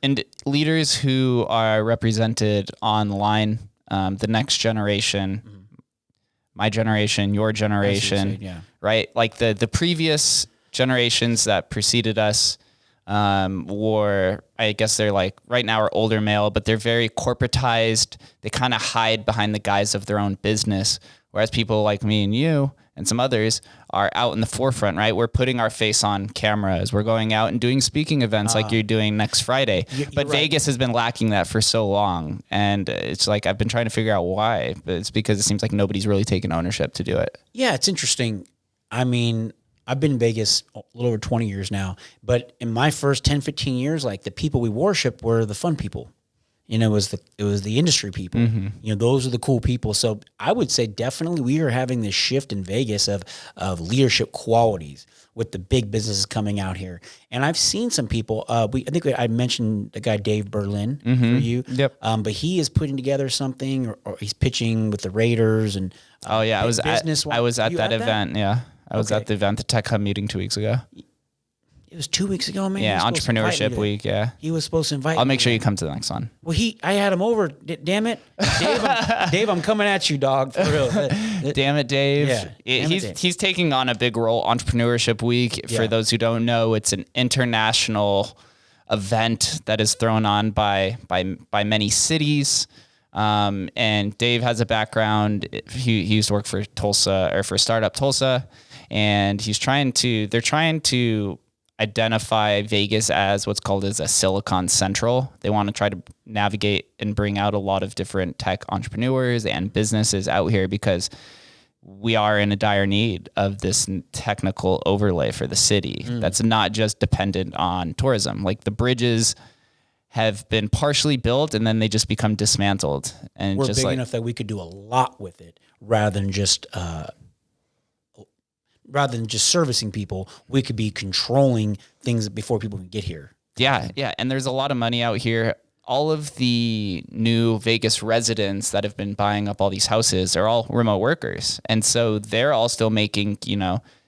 who are represented online, the next generation. Mm-hmm. my generation, your generation, yeah. right? Like the previous generations that preceded us were, I guess they're like right now are older male, but they're very corporatized. They kind of hide behind the guise of their own business. Whereas people like me and you and some others are out in the forefront, right? We're putting our face on cameras. We're going out and doing speaking events like you're doing next Friday. But Vegas has been lacking that for so long. And it's like, I've been trying to figure out why, but it's because it seems like nobody's really taken ownership to do it. Yeah, it's interesting. I mean, I've been in Vegas a little over 20 years now, but in my first 10, 15 years, like the people we worship were the fun people. You know, it was the industry people. You know, those are the cool people. So I would say definitely we are having this shift in Vegas of leadership qualities with the big businesses coming out here. And I've seen some people. I think I mentioned the guy Dave Berlin for you. Yep. But he is putting together something, or he's pitching with the Raiders and. I was at that event. Yeah, I was at the event, the Tech Hub meeting 2 weeks ago. It was 2 weeks ago, man. Yeah, Entrepreneurship Week. Yeah, he was supposed to invite me. I'll make sure you come to the next one. Well, I had him over. Damn it, Dave! I'm coming at you, dog. For real. Damn it, Dave. Yeah. He's taking on a big role. Entrepreneurship Week. Yeah. For those who don't know, it's an international event that is thrown on by many cities. And Dave has a background. He used to work for Tulsa, or for startup Tulsa, and they're trying to identify Vegas as what's called as a Silicon Central. They want to try to navigate and bring out a lot of different tech entrepreneurs and businesses out here, because we are in a dire need of this technical overlay for the city that's not just dependent on tourism. Like the bridges have been partially built and then they just become dismantled. And we're just big enough that we could do a lot with it rather than just servicing people. We could be controlling things before people can get here. Yeah. And there's a lot of money out here. All of the new Vegas residents that have been buying up all these houses are all remote workers. And so they're all still making,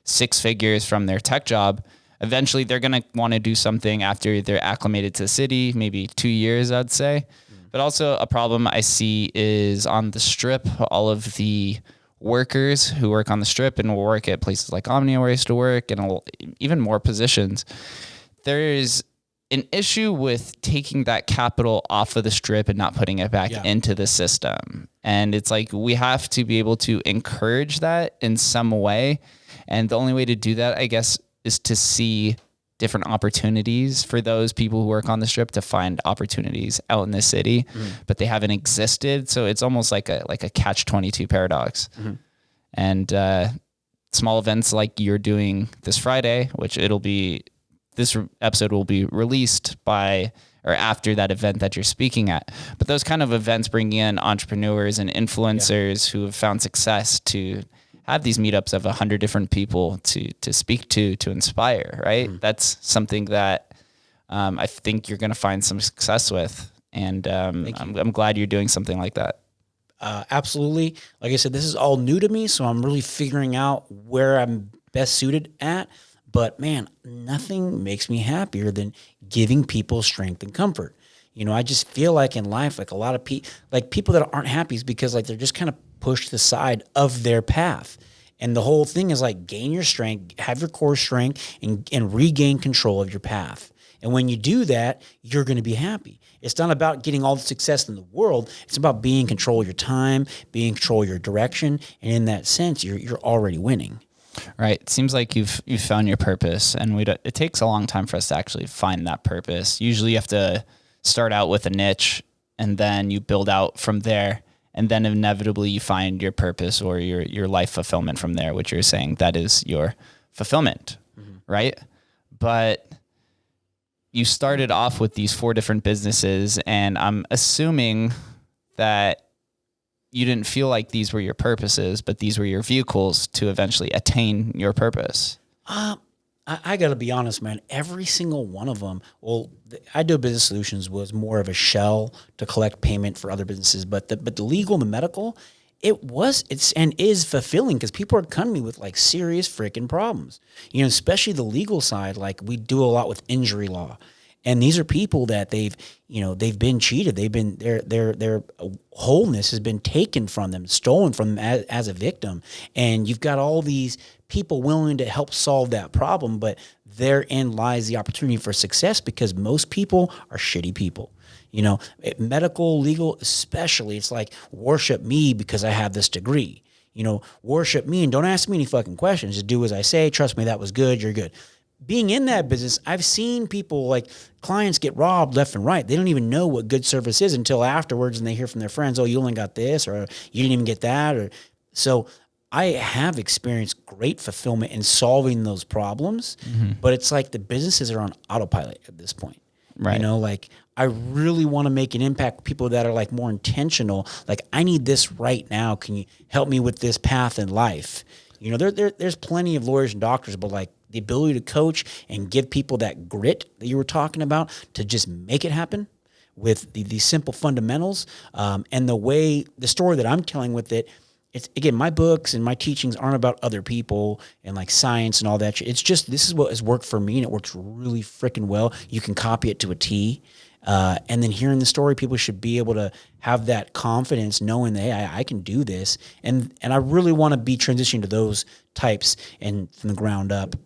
six figures from their tech job. Eventually they're going to want to do something after they're acclimated to the city, maybe 2 years, I'd say. But also a problem I see is on the Strip, all of the workers who work on the Strip and will work at places like Omnia, where I used to work, and even more positions. There's an issue with taking that capital off of the Strip and not putting it back into the system. And it's like, we have to be able to encourage that in some way. And the only way to do that, I guess, is to see different opportunities for those people who work on the Strip to find opportunities out in the city, but they haven't existed. So it's almost like a catch-22 paradox. And small events like you're doing this Friday, which this episode will be released by or after that event that you're speaking at. But those kind of events bring in entrepreneurs and influencers who have found success to have these meetups of 100 different people to speak to inspire, right? That's something that I think you're going to find some success with. And I'm glad you're doing something like that. Absolutely. Like I said, this is all new to me, so I'm really figuring out where I'm best suited at. But man, nothing makes me happier than giving people strength and comfort. I just feel like in life, like a lot of people that aren't happy is because like they're just kind of pushed to the side of their path. And the whole thing is like gain your strength, have your core strength, and regain control of your path. And when you do that, you're going to be happy. It's not about getting all the success in the world. It's about being in control of your time, being in control of your direction. And in that sense, you're already winning. Right. It seems like you've found your purpose, and it takes a long time for us to actually find that purpose. Usually you have to start out with a niche and then you build out from there. And then inevitably you find your purpose or your life fulfillment from there, which you're saying that is your fulfillment, right? But you started off with these 4 different businesses, and I'm assuming that you didn't feel like these were your purposes, but these were your vehicles to eventually attain your purpose. I got to be honest, man. Every single one of them. Well, I Do Business Solutions was more of a shell to collect payment for other businesses, but the legal and the medical, it's and is fulfilling because people are coming to me with like serious freaking problems. Especially the legal side. Like we do a lot with injury law, And these are people that they've been cheated. They've been their wholeness has been taken from them, stolen from them as a victim. And you've got all these people willing to help solve that problem, but therein lies the opportunity for success, because most people are shitty people. Medical, legal, especially, it's like, worship me because I have this degree. Worship me and don't ask me any fucking questions. Just do as I say. Trust me, that was good. You're good. Being in that business, I've seen people, like clients, get robbed left and right. They don't even know what good service is until afterwards, and they hear from their friends, oh, you only got this, or you didn't even get that. So I have experienced great fulfillment in solving those problems, but it's like the businesses are on autopilot at this point. Right. Like, I really want to make an impact with people that are like more intentional. Like, I need this right now. Can you help me with this path in life? There's plenty of lawyers and doctors, but like the ability to coach and give people that grit that you were talking about to just make it happen with the simple fundamentals, and the story that I'm telling with it. It's, again, my books and my teachings aren't about other people and like science and all that shit. It's just, this is what has worked for me, and it works really freaking well. You can copy it to a T. And then hearing the story, people should be able to have that confidence knowing that, hey, I can do this. And I really want to be transitioning to those types and from the ground up.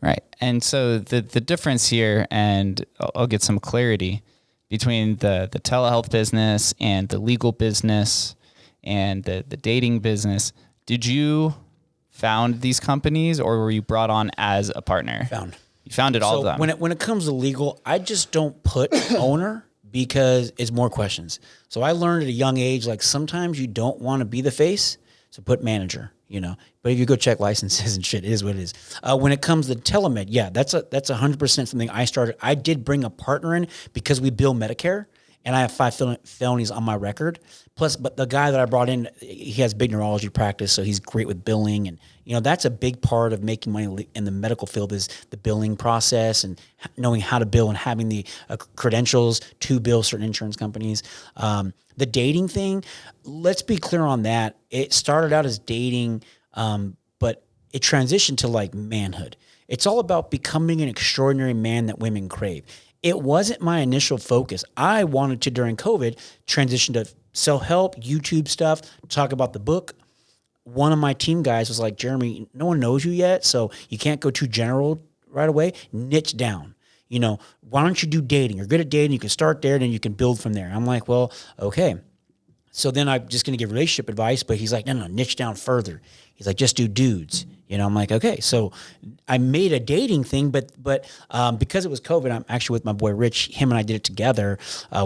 Right. And so the difference here, and I'll get some clarity between the telehealth business and the legal business and the dating business. Did you found these companies, or were you brought on as a partner? You founded all of them. When it comes to legal, I just don't put owner, because it's more questions. So I learned at a young age, like, sometimes you don't want to be the face, so put manager. But if you go check licenses and shit, it is what it is. When it comes to telemed, yeah, that's 100% something I started. I did bring a partner in because we bill Medicare, and I have 5 felonies on my record. Plus, but the guy that I brought in, he has big neurology practice, so he's great with billing. And, that's a big part of making money in the medical field, is the billing process and knowing how to bill and having the credentials to bill certain insurance companies. The dating thing, let's be clear on that. It started out as dating, but it transitioned to like manhood. It's all about becoming an extraordinary man that women crave. It wasn't my initial focus. I wanted to, during COVID, transition to self-help, YouTube stuff, talk about the book. One of my team guys was like, Jeremy, no one knows you yet, so you can't go too general right away. Niche down. Why don't you do dating? You're good at dating. You can start there, and then you can build from there. I'm like, well, okay. So then I'm just going to give relationship advice, but he's like, no, niche down further. He's like, just do dudes. I'm like, okay. So I made a dating thing, but because it was COVID, I'm actually with my boy Rich. Him and I did it together.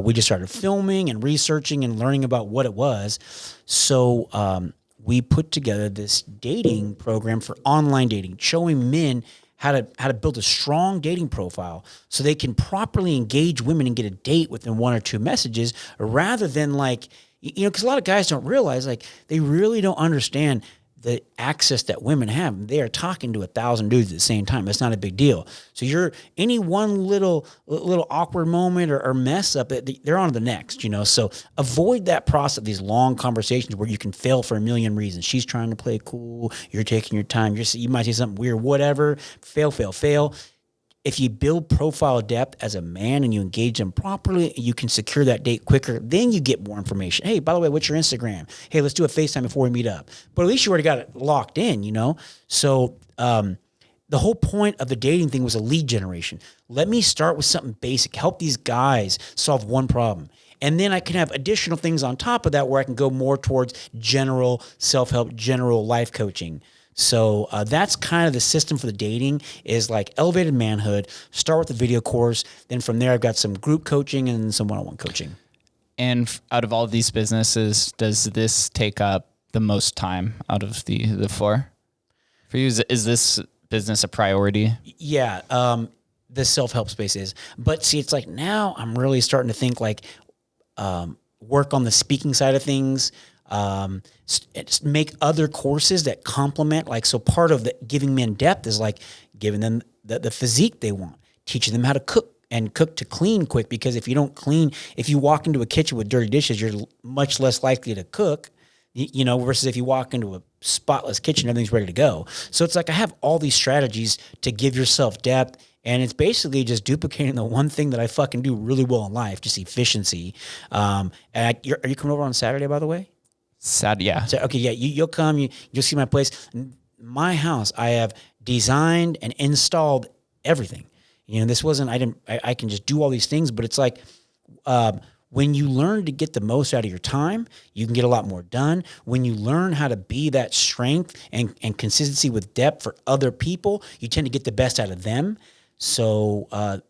We just started filming and researching and learning about what it was. So we put together this dating program for online dating, showing men how to build a strong dating profile so they can properly engage women and get a date within 1 or 2 messages, rather than like, because a lot of guys don't realize, like, they really don't understand the access that women have. They are talking to 1,000 dudes at the same time. It's not a big deal. So any one little awkward moment or mess up, they're on to the next, So avoid that process of these long conversations where you can fail for a million reasons. She's trying to play cool. You're taking your time. You might say something weird, whatever. Fail. If you build profile depth as a man and you engage them properly, you can secure that date quicker. Then you get more information. Hey, by the way, what's your Instagram? Hey, let's do a FaceTime before we meet up. But at least you already got it locked in, So the whole point of the dating thing was a lead generation. Let me start with something basic. Help these guys solve one problem. And then I can have additional things on top of that where I can go more towards general self-help, general life coaching. So that's kind of the system for the dating, is like elevated manhood, start with the video course. Then from there, I've got some group coaching and some one-on-one coaching. And out of all of these businesses, does this take up the most time out of the 4 for you? Is this business a priority? Yeah. The self-help space is, but see, it's like now I'm really starting to think like, work on the speaking side of things, make other courses that complement, like, so part of the giving men depth is like giving them the physique they want, teaching them how to cook to clean quick, because if you don't clean, if you walk into a kitchen with dirty dishes, you're much less likely to cook versus if you walk into a spotless kitchen, everything's ready to go. So it's like I have all these strategies to give yourself depth, and it's basically just duplicating the one thing that I fucking do really well in life, just efficiency. Are you coming over on Saturday, by the way? Yeah. So, okay, yeah, you'll come, you'll see my place. My house, I have designed and installed everything. This wasn't, I can just do all these things, but it's like, when you learn to get the most out of your time, you can get a lot more done. When you learn how to be that strength and consistency with depth for other people, you tend to get the best out of them. So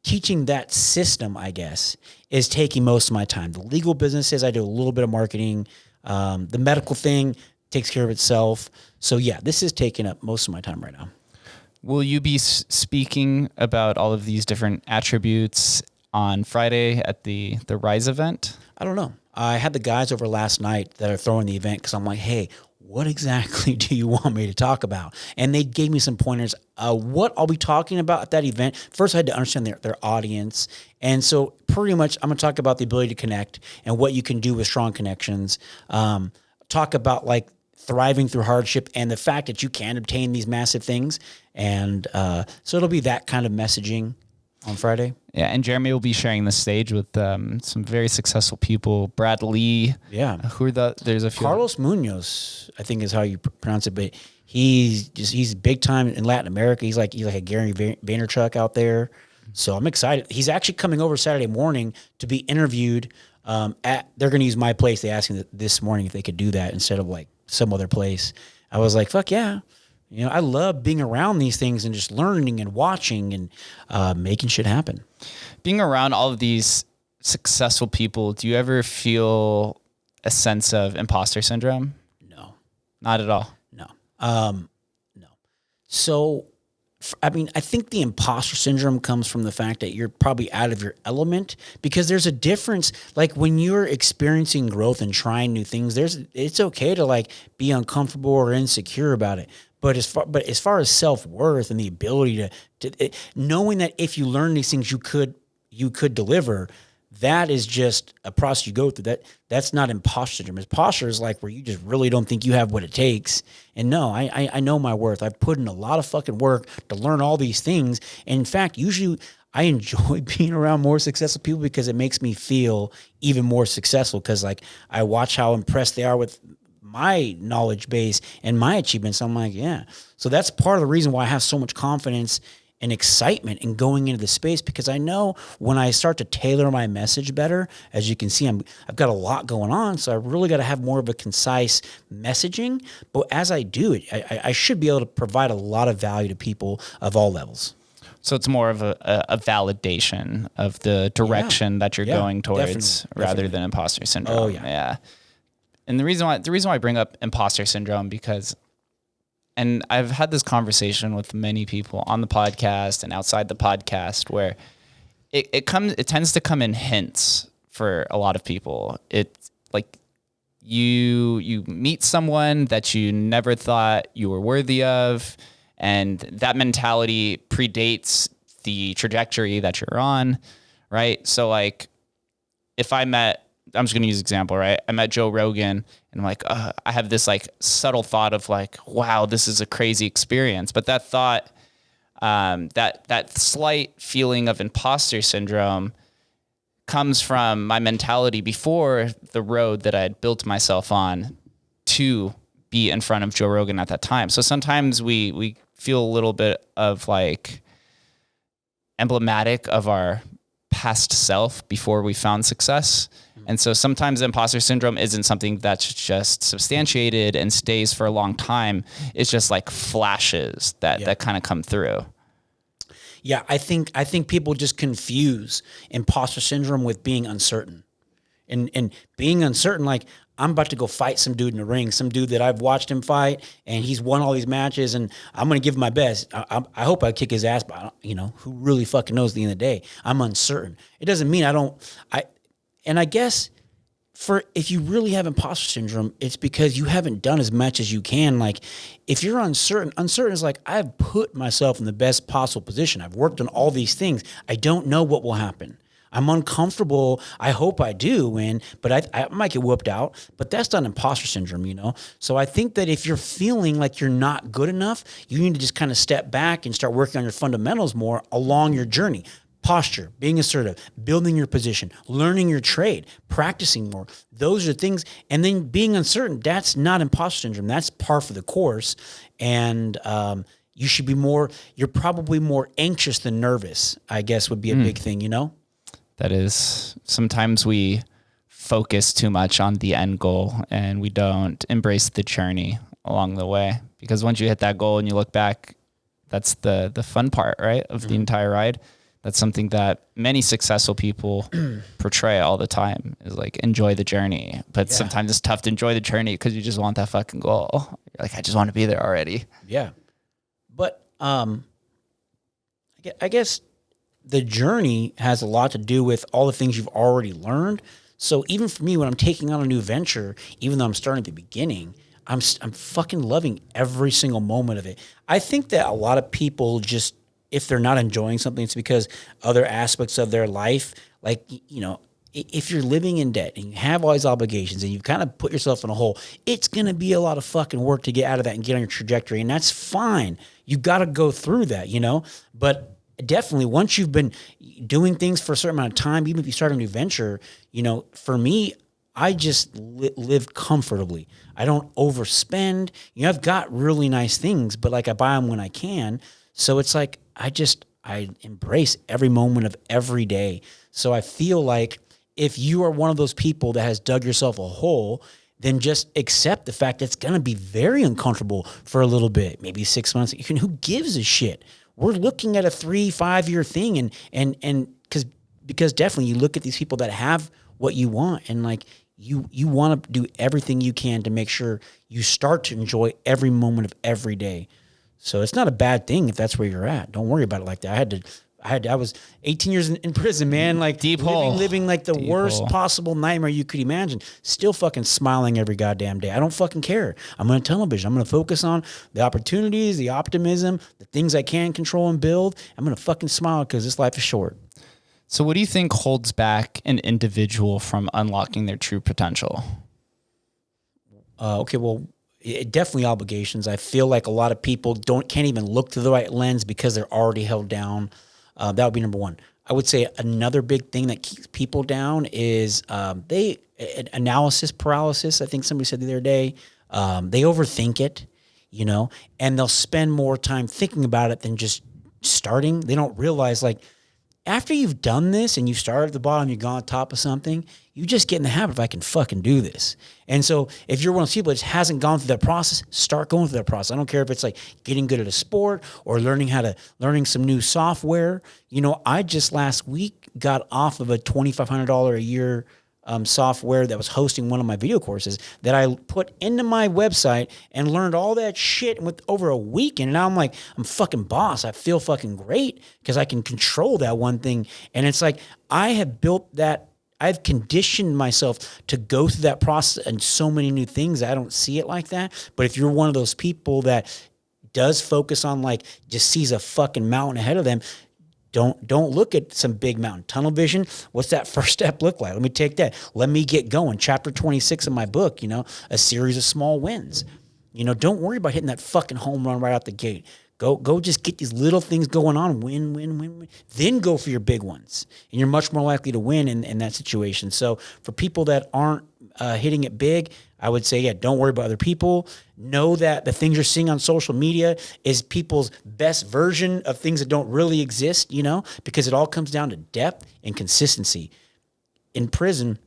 teaching that system, I guess, is taking most of my time. The legal businesses, I do a little bit of marketing. The medical thing takes care of itself. So yeah, this is taking up most of my time right now. Will you be speaking about all of these different attributes on Friday at the Rise event? I don't know. I had the guys over last night that are throwing the event because I'm like, hey, what exactly do you want me to talk about? And they gave me some pointers. What I'll be talking about at that event. First, I had to understand their audience. And so pretty much I'm going to talk about the ability to connect and what you can do with strong connections. Talk about like thriving through hardship and the fact that you can obtain these massive things. And so it'll be that kind of messaging on Friday. Yeah, and Jeremy will be sharing the stage with some very successful people. Brad Lee. Yeah. There's a few. Carlos Munoz, I think is how you pronounce it, but he's big time in Latin America. He's like a Gary Vaynerchuk out there. So I'm excited. He's actually coming over Saturday morning to be interviewed they're going to use my place. They asked me this morning if they could do that instead of like some other place. I was like, fuck yeah. I love being around these things and just learning and watching and making shit happen. Being around all of these successful people, do you ever feel a sense of imposter syndrome? No. Not at all? No. No. So, I think the imposter syndrome comes from the fact that you're probably out of your element because there's a difference. Like when you're experiencing growth and trying new things, it's okay to like be uncomfortable or insecure about it. But as far as self-worth and the ability to knowing that if you learn these things, you could deliver, that is just a process you go through. That's not imposter syndrome. Imposter is like where you just really don't think you have what it takes. And no, I know my worth. I've put in a lot of fucking work to learn all these things. And in fact, usually I enjoy being around more successful people because it makes me feel even more successful because like I watch how impressed they are with my knowledge base and my achievements. I'm like, yeah. So that's part of the reason why I have so much confidence and excitement in going into the space because I know when I start to tailor my message better, as you can see, I've got a lot going on. So I really got to have more of a concise messaging. But as I do it, I should be able to provide a lot of value to people of all levels. So it's more of a validation of the direction that you're going towards rather than imposter syndrome. Oh yeah. Yeah. And the reason why I bring up imposter syndrome and I've had this conversation with many people on the podcast and outside the podcast where it tends to come in hints for a lot of people. It's like you meet someone that you never thought you were worthy of, and that mentality predates the trajectory that you're on, right? So like if I'm just going to use an example, right? I met Joe Rogan and I'm like, I have this like subtle thought of like, wow, this is a crazy experience. But that thought, that slight feeling of imposter syndrome comes from my mentality before the road that I had built myself on to be in front of Joe Rogan at that time. So sometimes we feel a little bit of like emblematic of our past self before we found success. And so sometimes imposter syndrome isn't something that's just substantiated and stays for a long time. It's just like flashes that kind of come through. Yeah, I think people just confuse imposter syndrome with being uncertain. And being uncertain, like I'm about to go fight some dude in the ring, some dude that I've watched him fight, and he's won all these matches, and I'm going to give him my best. I hope I kick his ass, but who really fucking knows at the end of the day? I'm uncertain. It doesn't mean I guess if you really have imposter syndrome, it's because you haven't done as much as you can. Like if you're uncertain is like, I've put myself in the best possible position. I've worked on all these things. I don't know what will happen. I'm uncomfortable. I hope I do win, but I might get whooped out. But that's not imposter syndrome, you know? So I think that if you're feeling like you're not good enough, you need to just kind of step back and start working on your fundamentals more along your journey. Posture, being assertive, building your position, learning your trade, practicing more. Those are things. And then being uncertain, that's not imposter syndrome. That's par for the course. And you should be you're probably more anxious than nervous, I guess would be a big thing, you know? That is, sometimes we focus too much on the end goal and we don't embrace the journey along the way. Because once you hit that goal and you look back, that's the fun part, right, of the entire ride. That's something that many successful people portray all the time, is like, enjoy the journey. But sometimes it's tough to enjoy the journey because you just want that fucking goal. You're like, I just want to be there already. Yeah. But I guess the journey has a lot to do with all the things you've already learned. So even for me, when I'm taking on a new venture, even though I'm starting at the beginning, I'm fucking loving every single moment of it. I think that a lot of people just, if they're not enjoying something, it's because other aspects of their life, like, you know, if you're living in debt and you have all these obligations and you've kind of put yourself in a hole, it's going to be a lot of fucking work to get out of that and get on your trajectory. And that's fine. You got to go through that, you know, but definitely once you've been doing things for a certain amount of time, even if you start a new venture, you know, for me, I just live comfortably. I don't overspend. You know, I've got really nice things, but like I buy them when I can. So it's like, I embrace every moment of every day. So I feel like if you are one of those people that has dug yourself a hole, then just accept the fact that it's going to be very uncomfortable for a little bit, maybe 6 months. Who gives a shit? We're looking at a 3-5 year thing. And because definitely you look at these people that have what you want, and like you want to do everything you can to make sure you start to enjoy every moment of every day. So it's not a bad thing if that's where you're at. Don't worry about it like that. I was 18 years in prison, man. Like living like the worst possible nightmare you could imagine. Still fucking smiling every goddamn day. I don't fucking care. I'm on television. I'm going to focus on the opportunities, the optimism, the things I can control and build. I'm going to fucking smile because this life is short. So what do you think holds back an individual from unlocking their true potential? Okay, well, definitely obligations. I feel like a lot of people can't even look through the right lens because they're already held down. That would be number one. I would say another big thing that keeps people down is analysis paralysis. I think somebody said the other day, they overthink it, you know, and they'll spend more time thinking about it than just starting. They don't realize, like, after you've done this and you start at the bottom, you've gone on top of something, you just get in the habit of, I can fucking do this. And so if you're one of those people that just hasn't gone through that process, start going through that process. I don't care if it's like getting good at a sport or learning some new software. You know, I just last week got off of a $2,500 a year software that was hosting one of my video courses that I put into my website and learned all that shit with over a weekend. And now I'm like, I'm fucking boss. I feel fucking great because I can control that one thing. And it's like, I have built that. I've conditioned myself to go through that process and so many new things. I don't see it like that. But if you're one of those people that does focus on, like, just sees a fucking mountain ahead of them, don't look at some big mountain. Tunnel vision, what's that first step look like? Let me take that. Let me get going. Chapter 26 of my book, you know, a series of small wins. You know, don't worry about hitting that fucking home run right out the gate. Go just get these little things going on, win. Then go for your big ones. And you're much more likely to win in that situation. So for people that aren't hitting it big, I would say, yeah, don't worry about other people. Know that the things you're seeing on social media is people's best version of things that don't really exist, you know, because it all comes down to depth and consistency. In prison,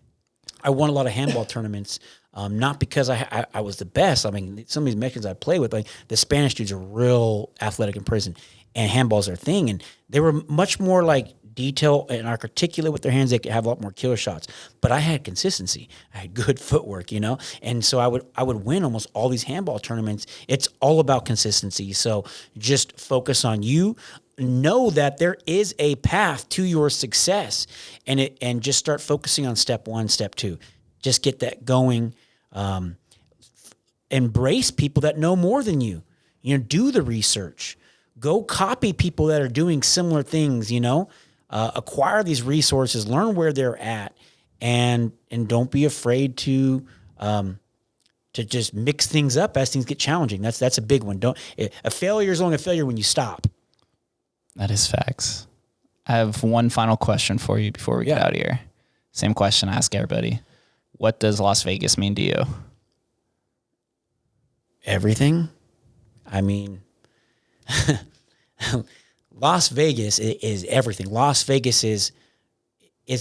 I won a lot of handball tournaments, not because I was the best. I mean, some of these Mexicans I play with, like the Spanish dudes are real athletic in prison, and handball's their thing. And they were much more like detail and articulate with their hands. They could have a lot more killer shots, but I had consistency. I had good footwork, you know? And so I would win almost all these handball tournaments. It's all about consistency. So just focus on you. Know that there is a path to your success, and just start focusing on step 1, step 2. Just get that going. Embrace people that know more than you. You know, do the research. Go copy people that are doing similar things, you know? acquire these resources, learn where they're at, and don't be afraid to just mix things up as things get challenging. That's a big one. A failure is only a failure when you stop. That is facts. I have one final question for you before we get out of here. Same question I ask everybody. What does Las Vegas mean to you? Everything. I mean, Las Vegas is everything. Las Vegas is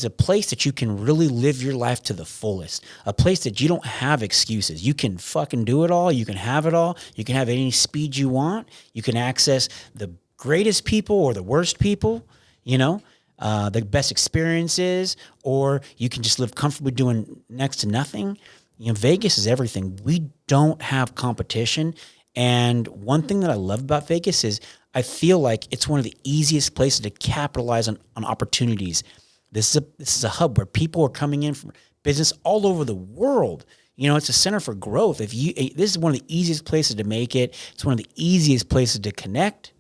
a place that you can really live your life to the fullest. A place that you don't have excuses. You can fucking do it all. You can have it all. You can have any speed you want. You can access the greatest people or the worst people, the best experiences, or you can just live comfortably doing next to nothing. Vegas is everything. We don't have competition. And one thing that I love about Vegas is I feel like it's one of the easiest places to capitalize on opportunities. This is a hub where people are coming in from business all over the world. It's a center for growth. This is one of the easiest places to make it. It's one of the easiest places to connect.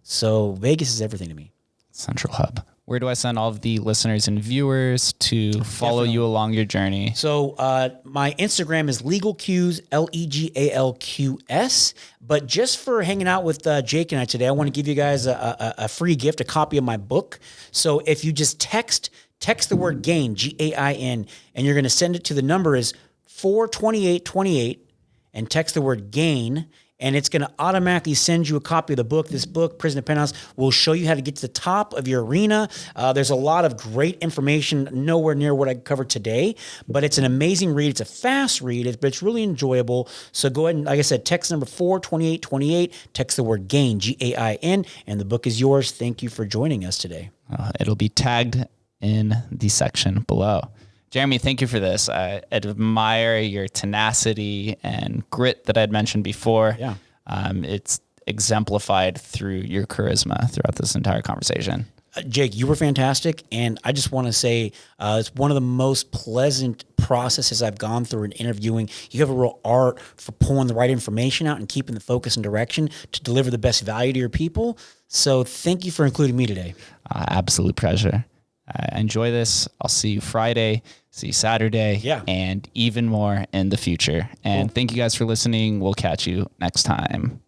So Vegas is everything to me. Central hub. Where do I send all of the listeners and viewers to follow you along your journey? So my Instagram is LegalQs, LegalQs. But just for hanging out with Jake and I today, I want to give you guys a free gift, a copy of my book. So if you just text the word GAIN, GAIN, and you're going to send it to the number is 42828 and text the word GAIN. And it's going to automatically send you a copy of the book. This book, Prison to Penthouse, will show you how to get to the top of your arena. There's a lot of great information, nowhere near what I covered today, but it's an amazing read. It's a fast read, but it's really enjoyable. So go ahead and, like I said, text number 42828, text the word GAIN, GAIN, and the book is yours. Thank you for joining us today. It'll be tagged in the section below. Jeremy, thank you for this. I admire your tenacity and grit that I'd mentioned before. Yeah. It's exemplified through your charisma throughout this entire conversation. Jake, you were fantastic. And I just want to say it's one of the most pleasant processes I've gone through in interviewing. You have a real art for pulling the right information out and keeping the focus and direction to deliver the best value to your people. So thank you for including me today. Absolute pleasure. Enjoy this. I'll see you Friday, see you Saturday, and even more in the future. And Thank you guys for listening. We'll catch you next time.